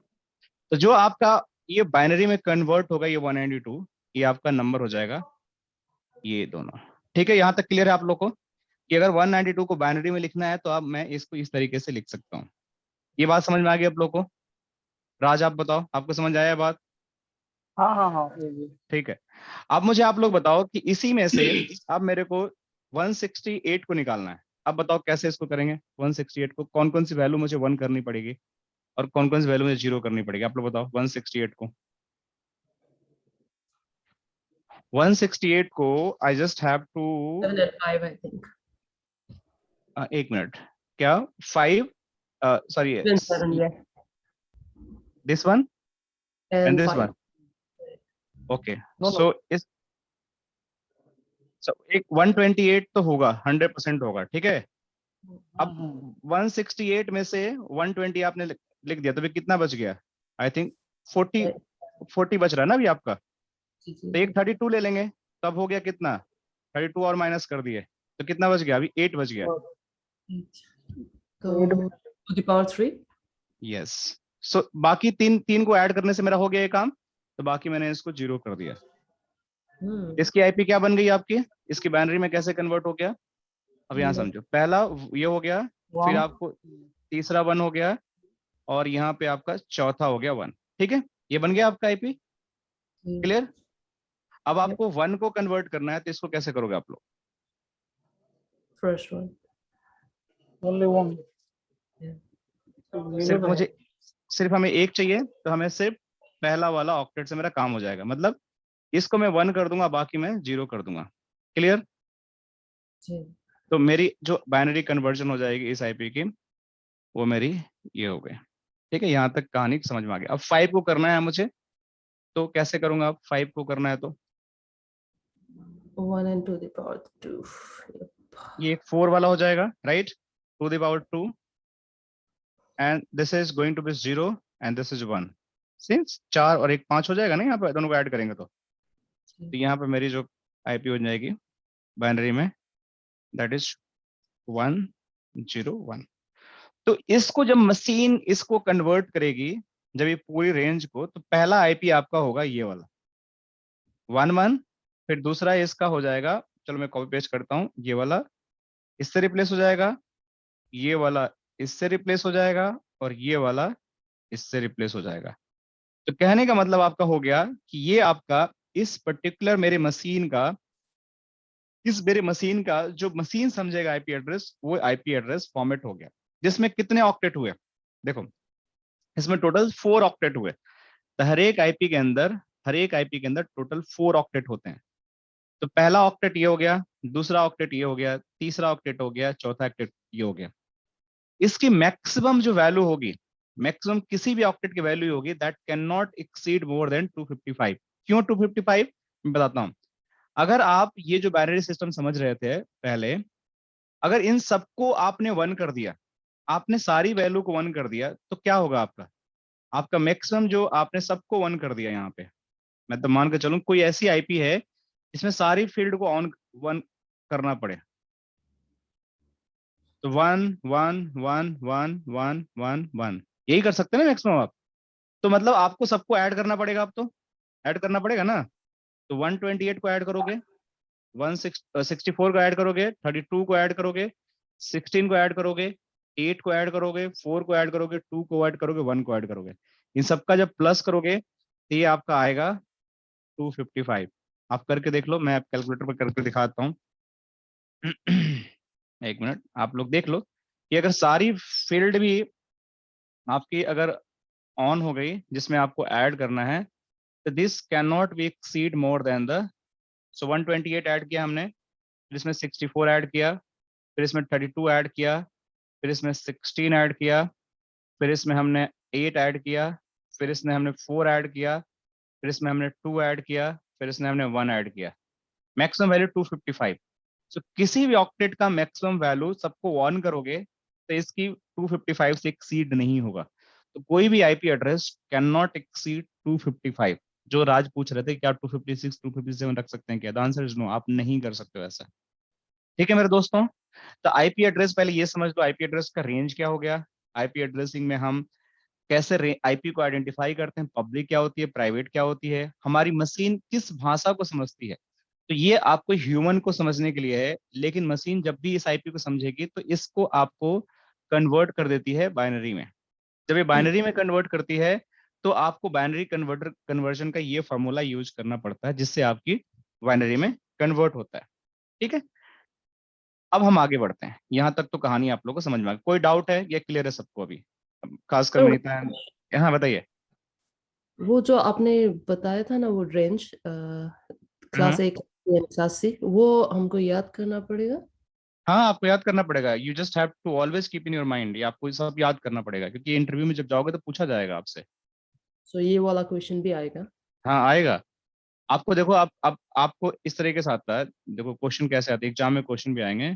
तो जो आपका ये बाइनरी में कन्वर्ट होगा, ये 192, ये आपका नंबर हो जाएगा ये दोनों। ठीक है, यहाँ तक क्लियर है आप लोग को कि अगर 192 को बाइनरी में लिखना है तो अब मैं इसको इस तरीके से लिख सकता हूँ। ये बात समझ में आ गई आप लोग को? राज आप बताओ, आपको समझ आया बात? हाँ हाँ हाँ ये ठीक है, अब मुझे आप लोग बताओ कि इसी में से अब मेरे को 168 को निकालना है। अब बताओ कैसे इसको करेंगे? 168 को कौन कौन सी वैल्यू मुझे 1 करनी पड़ेगी और कौन कौन सी वैल्यू मुझे 0 करनी पड़ेगी? आप लोग बताओ 168 को। 168 को I just have to 7 and 5, I think. एक मिनट, क्या 5 sorry 7 and 7, yeah. This one And and this 5. one, okay, No, so इस so एक 128 तो होगा, 100% होगा। ठीक है, अब 168 में से 120 आपने लिख दिया, तो फिर कितना बच गया? आई थिंक 40 बच रहा है ना अभी आपका। तो एक 32 ले लेंगे, तब हो गया कितना? 32 और माइनस कर दिए तो कितना बच गया? अभी 8 बच गया। So, to the power 3. Yes, सो बाकी तीन को ऐड करने से मेरा हो गया ये काम, तो बाकी मैंने इसको 0 कर दिया। इसकी आईपी क्या बन गई आपकी? इसकी बाइनरी में कैसे कन्वर्ट हो गया? अब यहाँ समझो, पहला ये हो गया, फिर आपको तीसरा 1 हो गया, और यहाँ पे आपका चौथा हो गया 1। ठीक है, ये बन गया आपका आईपी। क्लियर? अब आपको 1 को कन्वर्ट करना है, तो इसको कैसे करोगे आप लोग? First one. only one. सिर्फ हमें एक चाहिए, तो हमें सिर्फ पहला वाला ऑक्टेट से मेरा काम हो जाएगा। मतलब इसको मैं 1 कर दूंगा, बाकी मैं 0 कर दूंगा। क्लियर? तो मेरी जो बाइनरी कन्वर्जन हो जाएगी इस आईपी की, वो मेरी ये हो गई। ठीक है, यहाँ तक कहानी समझ में आ गई। अब 5 को करना है मुझे, तो कैसे करूंगा? अब 5 को करना है तो 1 and to the power 2. ये 4 वाला हो जाएगा, right? Two the power 2, and this is going to be 0 and this is 1। Since 4 और 1 5 हो जाएगा ना, यहाँ पे दोनों को ऐड करेंगे तो यहाँ पे मेरी जो आईपी हो जाएगी बाइनरी में, दैट इज 101। तो इसको जब मशीन इसको कन्वर्ट करेगी, जब ये पूरी रेंज को, तो पहला आईपी आपका होगा ये वाला 11, फिर दूसरा इसका हो जाएगा, चलो मैं कॉपी पेस्ट करता हूँ, ये वाला इससे रिप्लेस हो जाएगा, ये वाला इससे रिप्लेस हो जाएगा, और ये वाला इससे रिप्लेस हो जाएगा। तो कहने का मतलब आपका हो गया कि ये आपका इस पर्टिकुलर मेरे मशीन का जो मशीन समझेगा आईपी एड्रेस, वो आईपी एड्रेस फॉर्मेट हो गया। जिसमें कितने ऑक्टेट हुए? देखो, इसमें टोटल 4 ऑक्टेट हुए। तो हर एक आईपी के अंदर टोटल 4 ऑक्टेट होते हैं। तो पहला ऑक्टेट ये हो गया, दूसरा ऑक्टेट ये हो गया, तीसरा ऑक्टेट हो गया, चौथा ऑक्टेट ये हो गया। इसकी मैक्सिमम जो वैल्यू होगी, मैक्सिमम किसी भी ऑक्टेट की वैल्यू होगी, that can not exceed more than 255। क्यों 255? मैं बताता हूं। अगर आप ये जो बाइनरी सिस्टम समझ रहे थे पहले, अगर इन सबको आपने 1 कर दिया, आपने सारी वैल्यू को 1 कर दिया, तो क्या होगा आपका मैक्सिमम जो आपने सबको 1 कर दिया। यहाँ पे मैं तो मान के चलूं कोई ऐसी आईपी है जिसमें सारी फील्ड को 1 करना पड़े, तो 1 1 1 1 1 1 1 यही कर सकते हैं ना मैक्सिमम आप। तो मतलब आपको सबको ऐड करना पड़ेगा, अब तो ऐड करना पड़ेगा ना। तो 128 को ऐड करोगे, 164 को ऐड करोगे, 32 को ऐड करोगे, 16 को ऐड करोगे, 8 को ऐड करोगे, 4 को ऐड करोगे, 2 को ऐड करोगे, 1 को ऐड करोगे। इन सबका जब प्लस करोगे तो ये आपका आएगा 255। आप करके देख लो, मैं कैलकुलेटर पर करके दिखाता हूँ। एक मिनट, आप लोग देख लो कि अगर सारी फील्ड भी आपकी अगर ऑन हो गई जिसमें आपको ऐड करना है, तो this can not be exceed more than the, so 128 add किया हमने, जिसमें 64 ऐड किया, फिर इसमें 32 ऐड किया, फिर इसमें 16 ऐड किया, फिर इसमें हमने 8 ऐड किया, फिर इसमें हमने 4 ऐड किया, फिर इसमें हमने 2 ऐड किया, फिर इसमें हमने 1 ऐड किया। Maximum value 255। तो किसी भी ऑक्टेट का मैक्सिमम वैल्यू सबको ऑन करोगे तो इसकी 255 से एक्सीड नहीं होगा। तो कोई भी IP address can not exceed 255। जो राज पूछ रहे थे क्या 256 257 रख सकते हैं क्या, द आंसर इज नो, आप नहीं कर सकते हो ऐसा। ठीक है मेरे दोस्तों, तो आईपी एड्रेस पहले ये समझ लो आईपी एड्रेस का रेंज क्या हो गया। आईपी एड्रेसिंग में हम कैसे आईपी को आइडेंटिफाई करते हैं, पब्लिक क्या होती है, प्राइवेट क्या होती है, हमारी मशीन किस भाषा को समझती है। तो ये आपको ह्यूमन को समझने के लिए है, लेकिन मशीन जब भी इस आईपी को समझेगी तो इसको आपको कन्वर्ट कर देती है बाइनरी में। जब ये बाइनरी में कन्वर्ट करती है तो आपको बाइनरी कन्वर्जन का ये फॉर्मूला यूज करना पड़ता है जिससे आपकी बाइनरी में कन्वर्ट होता है। ठीक है, अब हम आगे बढ़ते हैं। यहाँ तक तो कहानी आप लोगों को समझ में आ गई, कोई डाउट है या क्लियर है सबको अभी, खासकर तो विनीता? हाँ बताइए। वो जो आपने बताया था ना वो range class A class C, वो हमको याद करना पड़ेगा। हाँ आपको याद करना पड़ेगा, you just have to always keep in your mind, ये आपको सब याद करना पड़ेगा क्योंकि इंटरव्यू में जब जाओगे तो पूछा जाएगा आपसे। सो ये वाला क्वेश्चन भी आएगा। हाँ आएगा आपको। देखो आप आपको इस तरीके से आता है, देखो क्वेश्चन कैसे आते हैं एग्जाम में, क्वेश्चन भी आएंगे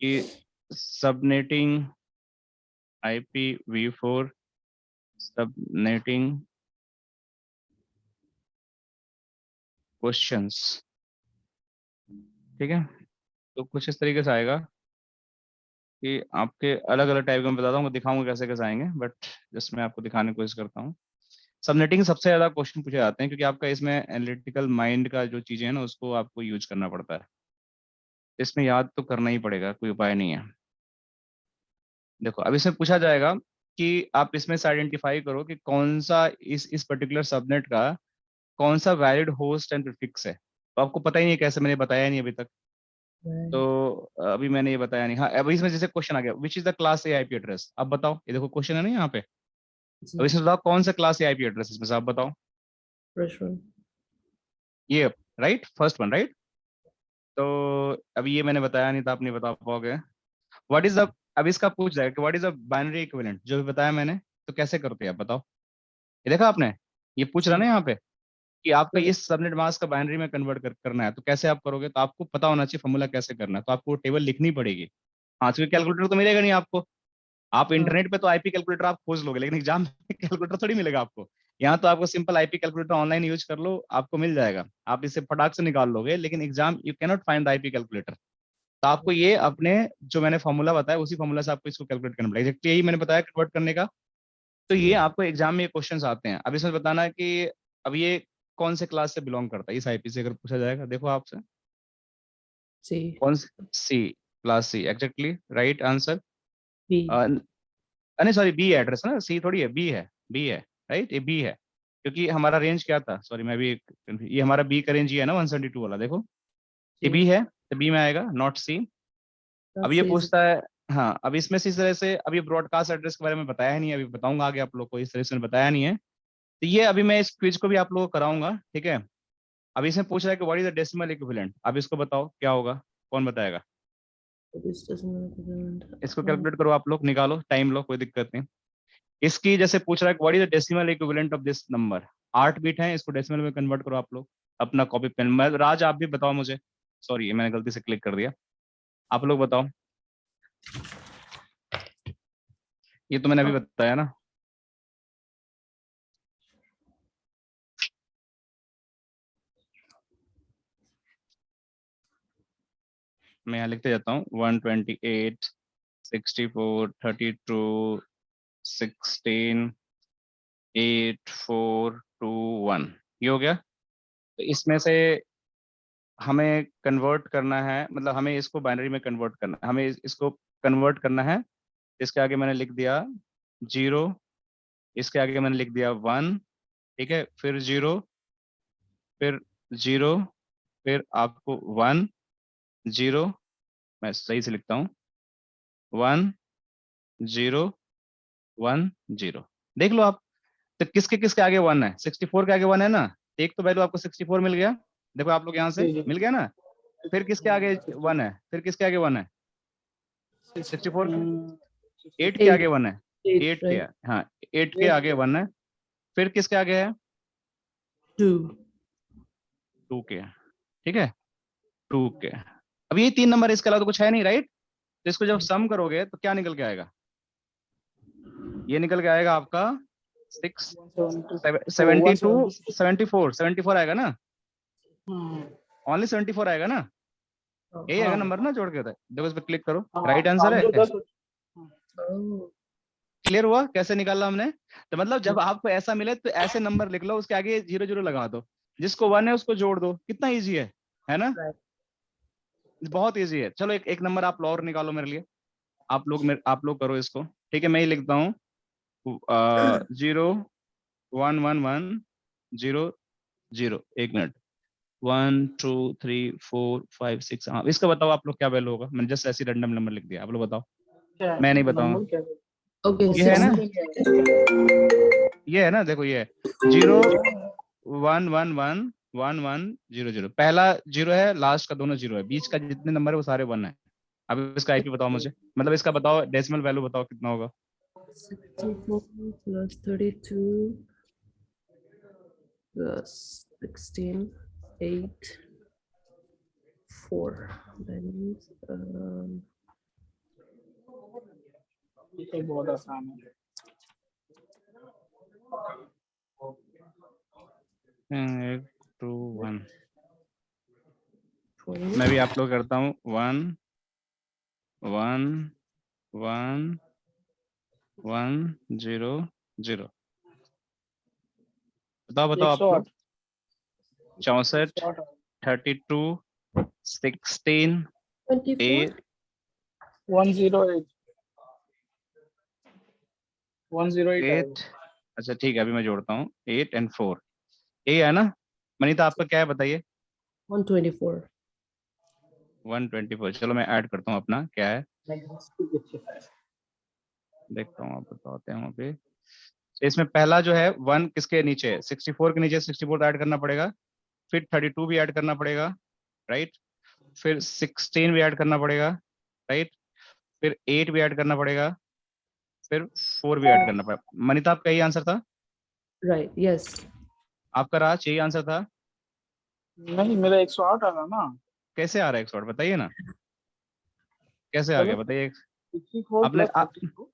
कि सबनेटिंग IPv4, सबनेटिंग क्वेश्चंस। ठीक है, तो कुछ इस तरीके से आएगा कि आपके अलग अलग टाइप का मैं बताता हूँ, दिखाऊंगा कैसे कैसे आएंगे, बट जस्ट मैं आपको दिखाने की कोशिश करता हूँ। सबनेटिंग सबसे ज्यादा क्वेश्चन पूछे जाते हैं क्योंकि आपका इसमें एनालिटिकल माइंड का जो चीजें हैं ना उसको आपको यूज करना पड़ता है। इसमें याद तो करना ही पड़ेगा, कोई उपाय नहीं है। देखो अब इसमें पूछा जाएगा कि आप इसमें से आइडेंटिफाई करो कि कौन सा इस पर्टिकुलर सबनेट का कौन सा वैलिड होस्ट एंड प्रीफिक्स है। तो आपको पता ही नहीं कैसे, मैंने बताया नहीं अभी तक, तो अभी मैंने ये बताया नहीं। हाँ अभी इसमें जैसे क्वेश्चन आ गया which is the class A IP address, अब बताओ, ये देखो क्वेश्चन है ना यहाँ पे। जी, अब इसमें बताओ कौन सा क्लास ए आईपी एड्रेस, इसमें से आप बताओ। first one। ये राइट, फर्स्ट वन राइट। तो अभी ये मैंने बताया नहीं था, आप नहीं बता पाओगे। व्हाट इज द, अब इसका पूछ जाएगा कि what is the binary equivalent, जो भी बताया मैंने, तो कैसे करते हैं आप बताओ। ये देखा आपने, ये पूछ रहा जी, ना यहाँ पे कि आपका correct। इस सबनेट मास्क का बाइनरी में कन्वर्ट करना है, तो कैसे आप करोगे, तो आपको पता होना चाहिए फॉर्मूला कैसे करना है, तो आपको टेबल लिखनी पड़ेगी। हाँ क्योंकि कैलकुलेटर तो मिलेगा नहीं आपको, आप हाँ, इंटरनेट पे तो आईपी कैलकुलेटर आप खोज लोगे, लेकिन एग्जाम में कैलकुलेटर थोड़ी मिलेगा आपको। यहाँ तो आपको simple IP calculator online use कर लो, आपको मिल जाएगा, आप इसे फटाक से निकाल लोगे, लेकिन exam you cannot find the IP calculator. तो आपको ये अपने जो मैंने फॉर्मूला बताया उसी फॉर्मूला से आपको इसको कैलकुलेट करना पड़ेगा, एग्जैक्टली यही मैंने बताया कन्वर्ट करने का। तो ये जी, आपको एग्जाम में ये क्वेश्चन आते हैं। अब इसमें बताना है कि अब ये कौन से क्लास से बिलोंग करता है, इस आईपी से अगर पूछा जाएगा, देखो आपसे जी, कौन सी, class C, exactly right answer. B. नहीं सॉरी, बी एड्रेस है ना, सी थोड़ी है, बी है, बी है, राइट ये बी है। क्योंकि हमारा रेंज क्या था, सॉरी मैं भी ये हमारा बी का रेंज ये है ना 172 वाला, देखो ये जी, बी है, तो बी में आएगा नॉट सी। अब that's ये easy। पूछता है, हाँ अब इसमें से इस तरह से, अभी ब्रॉडकास्ट एड्रेस के बारे में बताया नहीं, अभी बताऊंगा आगे आप लोग को, इस तरह से बताया नहीं है। तो ये अभी मैं इस क्विज को भी आप लोगों को कराऊंगा, ठीक है। अब इसमें पूछ रहा है कि what is the decimal equivalent, अब इसको बताओ क्या होगा, कौन बताएगा। This doesn't represent, इसको कैलकुलेट करो आप लोग, निकालो, टाइम लो, कोई दिक्कत नहीं। इसकी जैसे पूछ रहा है what is the decimal equivalent of this number, 8 bit है, इसको डेसिमल में कन्वर्ट करो आप लोग। अपना कॉपी पेन, मैं राज आप भी बताओ मुझे, सॉरी मैंने गलती से क्लिक कर दिया, आप लोग बताओ। ये तो मैंने अभी बताया ना। मैं यहाँ लिखते जाता हूँ 128 64 32 16 8 4 2 1, ये हो गया। तो इसमें से हमें कन्वर्ट करना है, मतलब हमें इसको बाइनरी में कन्वर्ट करना है, हमें इसको कन्वर्ट करना है। इसके आगे मैंने लिख दिया 0, इसके आगे मैंने लिख दिया 1, ठीक है, फिर 0, फिर 0, फिर आपको 1 0, मैं सही से लिखता हूँ 1 0 1 0, देख लो आप। तो किसके किसके आगे 1 है, 64 के आगे 1 है ना, एक तो वैल्यू आपको 64 मिल गया, देखो आप लोग यहाँ से जी जी मिल गया ना। फिर किसके आगे 1 है, फिर किसके आगे 1 है, 64 8 8 के आगे 1 है, 8, 8 के, right? हाँ 8 के आगे 1 है, फिर किसके आगे है? 2. 2 के, ठीक है 2 के। अब ये 3 नंबर, इसके अलावा तो कुछ है नहीं, राइट? तो इसको जब सम करोगे तो क्या निकल के आएगा? ये निकल के आएगा आपका 6 72 74 आएगा ना, ओनली 74 आएगा ना, यही आएगा नंबर ना जोड़ के। देखो इस पर क्लिक करो, राइट आंसर है। Oh. क्लियर हुआ कैसे निकाला हमने? तो मतलब जब आपको ऐसा मिले तो ऐसे नंबर लिख लो, उसके आगे 0 0 लगा दो, जिसको 1 है उसको जोड़ दो, कितना इजी है ना? Right. बहुत इजी है। चलो एक नंबर आप और निकालो मेरे लिए, आप लोग करो इसको, ठीक है? मैं ही लिखता हूँ 0 1 1 1 0 0, 1 मिनट, 1 2 3 4 5 6। हाँ इसका बताओ आप लोग क्या वैल्यू होगा? मैंने जस्ट ऐसी रैंडम नंबर लिख दिया, आप लोग बताओ, मैं नहीं बताऊंगा। नंबर क्या है? Okay, ये है ना, 16. ये है ना, देखो ये है 0 1 1 1 1 1 0 0, पहला 0 है, लास्ट का दोनों 0 है, बीच का जितने नंबर है वो सारे 1 है। अब इसका आईपी बताओ मुझे, मतलब इसका बताओ डेसिमल वैल्यू बताओ कितना होगा? 64 plus 32 plus 16, 8, 4. That means ये तो बहुत आसान है। 1 2 1, 20. मैं भी आप लोग करता हूँ 1 1 1 1 0 0। बताओ बताओ आप लोग। 64 32 16 24. 8 108 108 आएगा। 8। अच्छा ठीक है, अभी मैं जोड़ता हूँ 8 एंड 4, यही है ना? मनीता आपका क्या है बताइए? 124. 124। चलो मैं ऐड करता हूँ अपना, क्या है देखता हूँ, आप बताते हैं वहाँ पे। इसमें पहला जो है 1 किसके नीचे है? 64 के नीचे 64 ऐड करना पड़ेगा, फिर 32 भी ऐड करना पड़ेगा, राइट? फिर 16 भी ऐड करना पड़ेगा, राइट? फिर 8 भी ऐड करना पड़ेगा, फिर 4 भी ऐड करना पड़ेगा। मनीता आपका यही आंसर था? Right. Yes. आपका राज यही आंसर था? नहीं, मेरा 108 आ रहा ना। कैसे आ रहा है 108 बताइए ना, कैसे आ गया बताइए? 64 आपने plus 32।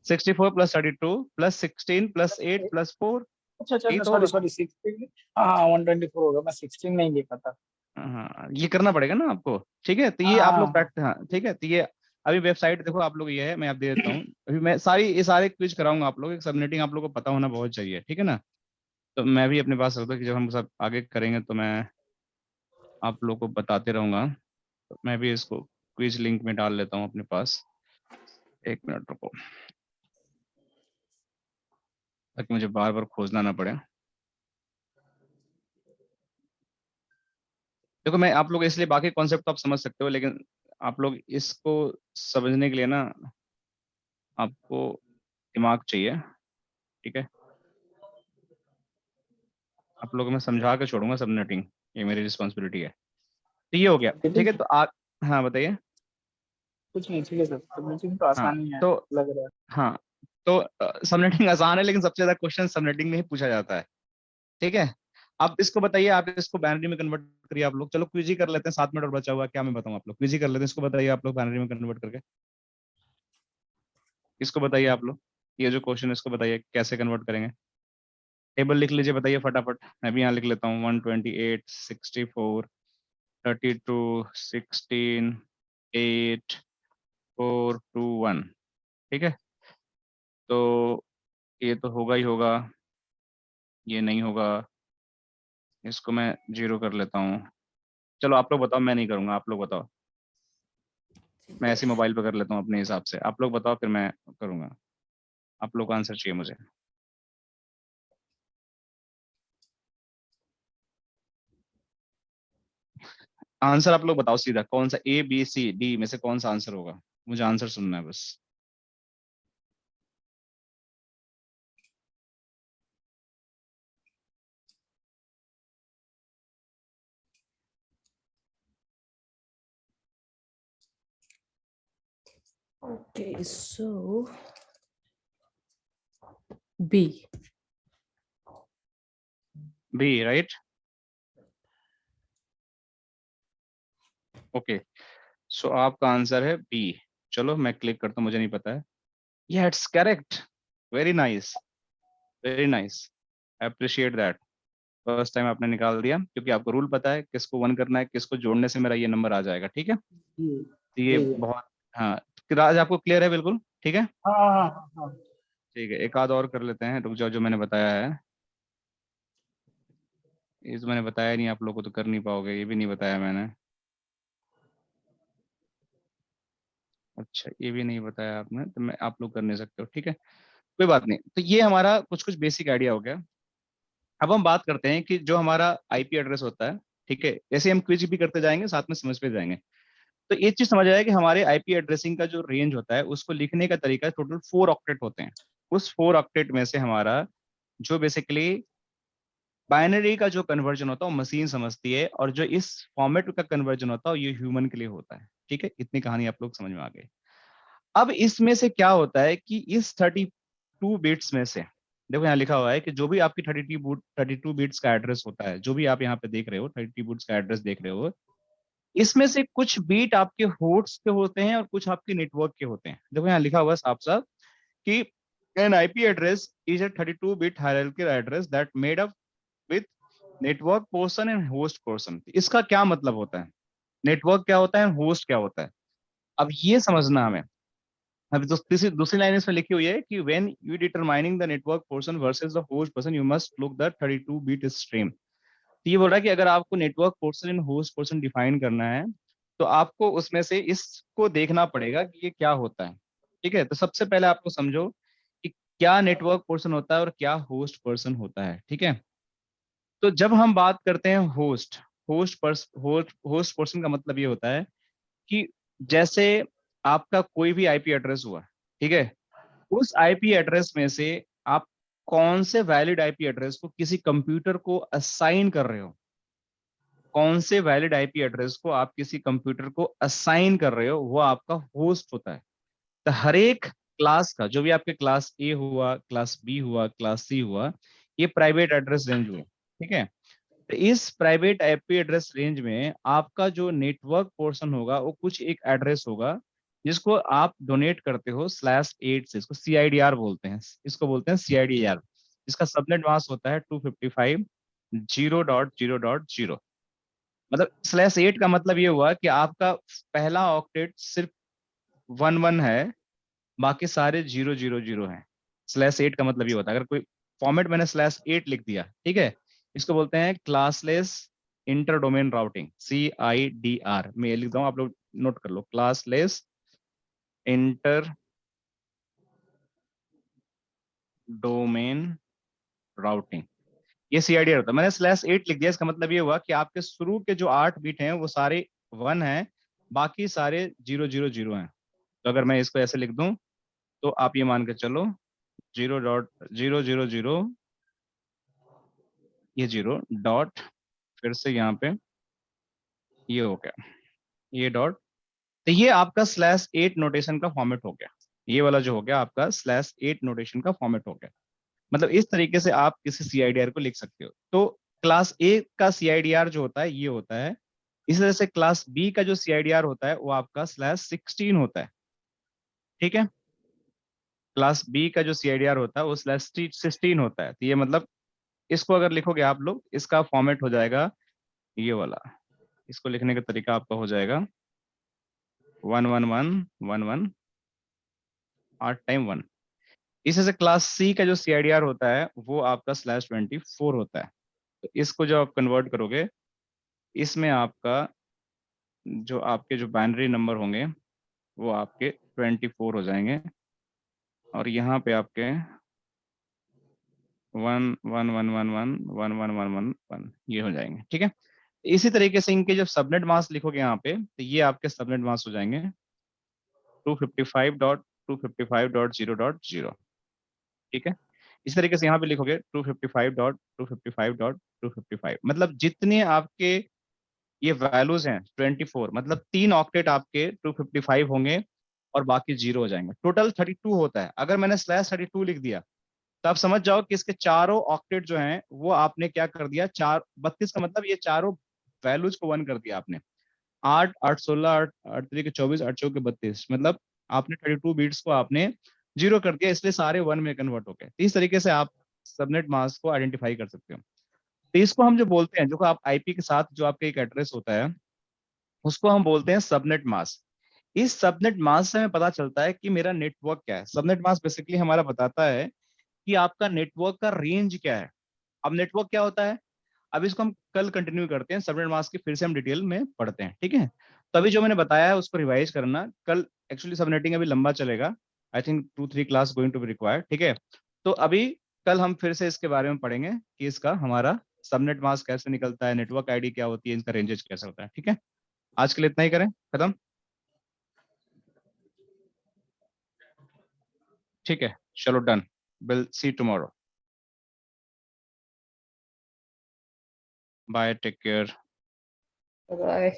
64 plus 32 plus 16 plus 8 plus 4, अच्छा यही अच्छा, तो सॉरी होगा। सॉरी 16। हाँ 124 होगा, मैं 16 नहीं लिखा था। हाँ ये करना पड़ेगा ना आपको, ठीक है? तो ये आप लोग हाँ प्रैक्टिस, हाँ ठीक है। तो ये अभी वेबसाइट देखो आप लोग, ये है, मैं आप दे देता हूँ। अभी मैं ये सारे क्विज कराऊंगा आप लोग, एक सबनेटिंग आप लोग को पता होना बहुत चाहिए, ठीक है ना? तो मैं भी अपने पास रखता हूँ कि जब हम सब आगे करेंगे तो मैं आप लोग को बताते रहूंगा। तो मैं भी इसको क्विज लिंक में डाल लेता हूँ अपने पास, 1 मिनट रुको, ताकि मुझे बार बार खोजना ना पड़े। देखो मैं आप लोग इसलिए, बाकी कॉन्सेप्ट तो आप समझ सकते हो, लेकिन आप लोग इसको समझने के लिए ना आपको दिमाग चाहिए, ठीक है? आप लोगों को मैं समझा के छोड़ूंगा सबनेटिंग, ये मेरी रिस्पॉन्सिबिलिटी है। तो ये हो गया, ठीक है? तो आप, हाँ बताइए। कुछ नहीं, ठीक है सर, सबमिटिंग तो हाँ आसान ही है तो, लग रहा है। हाँ तो सबनेटिंग आसान है, लेकिन सबसे ज्यादा क्वेश्चन सबनेटिंग में ही पूछा जाता है, ठीक है? आप इसको बताइए, आप इसको बाइनरी में कन्वर्ट करिए आप लोग। चलो क्विज ही कर लेते हैं, 7 मिनट और बचा हुआ है, क्या मैं बताऊं? आप लोग क्विज ही कर लेते हैं, इसको बताइए आप लोग बाइनरी में कन्वर्ट करके। इसको बताइए आप लोग, ये जो क्वेश्चन है इसको बताइए कैसे कन्वर्ट करेंगे। टेबल लिख लीजिए, बताइए फटाफट। मैं भी यहाँ लिख लेता हूँ, 128 64 32 16 8 4 2 1, ठीक है? तो ये तो होगा ही होगा, ये नहीं होगा, इसको मैं 0 कर लेता हूँ। चलो आप लोग बताओ, मैं नहीं करूंगा, आप लोग बताओ। मैं ऐसे मोबाइल पे कर लेता हूँ अपने हिसाब से, आप लोग बताओ फिर मैं करूंगा। आप लोग का आंसर चाहिए मुझे। आंसर आप लोग बताओ सीधा, कौन सा ए बी सी डी में से कौन सा आंसर होगा? मुझे आंसर सुनना है बस। Okay, so B. B, right? Okay, so आपका आंसर है बी। चलो मैं क्लिक करता हूँ, मुझे नहीं पता है। Yeah, it's correct. Very nice. Very nice. Appreciate that. First time आपने निकाल दिया, क्योंकि आपको रूल पता है किसको 1 करना है, किसको जोड़ने से मेरा ये नंबर आ जाएगा। ठीक है, जी तो ये जी। बहुत, हाँ, राज आपको क्लियर है बिल्कुल? ठीक है, हाँ हाँ हाँ हाँ। ठीक है, एक आध और कर लेते हैं, रुक जाओ। जो मैंने बताया है, इस मैंने बताया नहीं आप लोगों को, तो कर नहीं पाओगे। ये भी नहीं बताया मैंने। अच्छा, ये भी नहीं बताया आपने, तो मैं, आप लोग कर नहीं सकते हो। ठीक है, कोई बात नहीं। तो ये हमारा कुछ कुछ बेसिक आइडिया हो गया। अब हम बात करते हैं कि जो हमारा आईपी एड्रेस होता है, ठीक है, जैसे हम क्विज भी करते जाएंगे, साथ में समझ पे जाएंगे। तो एक चीज समझ आया कि हमारे आईपी एड्रेसिंग का जो रेंज होता है, उसको लिखने का तरीका टोटल 4 ऑक्टेट होते हैं। उस 4 ऑक्टेट में से हमारा जो बेसिकली बाइनरी का जो कन्वर्जन होता है वो मशीन समझती है, और जो इस फॉर्मेट का कन्वर्जन होता है ये ह्यूमन के लिए होता है। ठीक है, इतनी कहानी आप लोग समझ में आ गई। अब इसमें से क्या होता है कि इस 32 बिट्स में से, देखो यहाँ लिखा हुआ है कि जो भी आपकी 32 बिट्स का एड्रेस होता है, जो भी आप यहाँ पे देख रहे हो 32 बिट्स का एड्रेस देख रहे हो, इसमें से कुछ बीट आपके होस्ट के होते हैं और कुछ आपके नेटवर्क के होते हैं। देखो यहाँ लिखा हुआ है साफ साफ कि N IP address is a 32 bit hierarchical address that made up with network portion and host portion. इसका क्या मतलब होता है? नेटवर्क क्या होता है, होस्ट क्या होता है, अब ये समझना हमें। अब दूसरी दूसरी लाइन इसमें लिखी हुई है कि when you determining the network portion versus the host portion you must look the 32 bit stream. तो ये बोल रहा है कि अगर आपको network portion and host portion define करना है, तो आपको उसमें से इसको देखना पड़ेगा कि ये क्या होता है। ठीक है, तो सबसे पहले आपको समझो कि क्या नेटवर्क पोर्शन होता है और क्या होस्ट पर्सन होता है। ठीक है, तो जब हम बात करते हैं होस्ट पर्सन का मतलब ये होता है कि जैसे आपका कोई भी आईपी एड्रेस हुआ, ठीक है, उस आईपी एड्रेस में से आप कौन से वैलिड आईपी एड्रेस को किसी कंप्यूटर को असाइन कर रहे हो, कौन से वैलिड आईपी एड्रेस को आप किसी कंप्यूटर को असाइन कर रहे हो, वो आपका होस्ट होता है। तो हर एक क्लास का, जो भी आपके क्लास ए हुआ, क्लास बी हुआ, क्लास सी हुआ, ये प्राइवेट एड्रेस रेंज हुए। ठीक है, तो इस प्राइवेट आईपी एड्रेस रेंज में आपका जो नेटवर्क पोर्शन होगा वो कुछ एक एड्रेस होगा जिसको आप डोनेट करते हो /8 से, इसको CIDR बोलते हैं, इसको बोलते हैं CIDR। इसका सबनेट मास्क होता है 255.0.0.0। मतलब /8 का मतलब ये हुआ कि आपका पहला ऑक्टेट सिर्फ 11 है, बाकी सारे 000 हैं। /8 का मतलब ये होता है, अगर कोई फॉर्मेट मैंने /8 लिख दिया, ठीक है, इसको बोलते हैं classless inter domain routing, CIDR। मैं ये लिख दूँ, आप लोग नोट कर लो, क्लासलेस इंटर डोमेन राउटिंग, ये CIDR होता है। मैंने /8 लिख दिया, इसका मतलब ये हुआ कि आपके शुरू के जो 8 बिट हैं वो सारे 1 हैं, बाकी सारे 000 हैं। तो अगर मैं इसको ऐसे लिख दूं, तो आप ये मान के चलो 0.000, ये 0 डॉट, फिर से यहाँ पे ये हो गया, ये डॉट। तो ये आपका /8 नोटेशन का फॉर्मेट हो गया। ये वाला जो हो गया आपका /8 नोटेशन का फॉर्मेट हो गया। मतलब इस तरीके से आप किसी CIDR को लिख सकते हो। तो क्लास ए का CIDR जो होता है ये होता है। इस तरह से क्लास बी का जो CIDR होता है वो आपका /16 होता है। ठीक है, क्लास बी का जो CIDR होता है वो /16 होता है। तो ये मतलब इसको अगर लिखोगे आप लोग, इसका फॉर्मेट हो जाएगा ये वाला। इसको लिखने का तरीका आपका हो जाएगा 11111 8 टाइम 1। इस तरह से क्लास सी का जो CIDR होता है वो आपका /24 होता है। तो इसको जब आप कन्वर्ट करोगे, इसमें आपका जो आपके जो बाइनरी नंबर होंगे वो आपके 24 हो जाएंगे, और यहाँ पे आपके 111111111 ये हो जाएंगे। ठीक है, इसी तरीके से इनके जब सबनेट मास्क लिखोगे यहाँ पे, तो ये आपके सबनेट मास्क हो जाएंगे 255.255.0.0। ठीक है, इस तरीके से यहाँ पे लिखोगे 255.255.255। मतलब जितने आपके ये वैल्यूज हैं 24, मतलब 3 ऑक्टेट आपके 255 होंगे, और बाकी 0 हो जाएंगे। टोटल 32 होता है। अगर मैंने /32 लिख दिया तो आप समझ जाओ कि इसके चारों ऑक्टेट जो हैं वो आपने क्या कर दिया, 32 का मतलब ये चारों वैल्यूज को 1 कर दिया आपने। 8 8 16 8 8 3 के 24 8 4 के 32, मतलब आपने 32 बीट्स को आपने 0 कर दिया, इसलिए सारे 1 में कन्वर्ट हो गए। इस तरीके से आप सबनेट मास्क को आइडेंटिफाई कर सकते हो। तो इसको हम जो बोलते हैं, जो आप आईपी के साथ जो आपका एक एड्रेस होता है उसको हम बोलते हैं सबनेट मास्क। इस सबनेट मास्क से हमें पता चलता है कि मेरा नेटवर्क क्या है। सबनेट मास्क बेसिकली हमारा बताता है कि आपका नेटवर्क का रेंज क्या है। अब नेटवर्क क्या होता है, अब इसको हम कल कंटिन्यू करते हैं, सबनेट मास्क की फिर से हम डिटेल में पढ़ते हैं, ठीक है। तो अभी जो मैंने बताया है उसको रिवाइज करना। कल एक्चुअली सबनेटिंग अभी लंबा चलेगा, I think 2-3 class going to be required, ठीक है। तो अभी कल हम फिर से इसके बारे में पढ़ेंगे कि इसका हमारा सबनेट मास्क कैसे निकलता है, नेटवर्क आईडी क्या होती है, इनका रेंजेस कैसे होता है, ठीक है। आज के लिए इतना ही करें, खत्म, ठीक है, चलो done, will see tomorrow, bye, take care. Bye.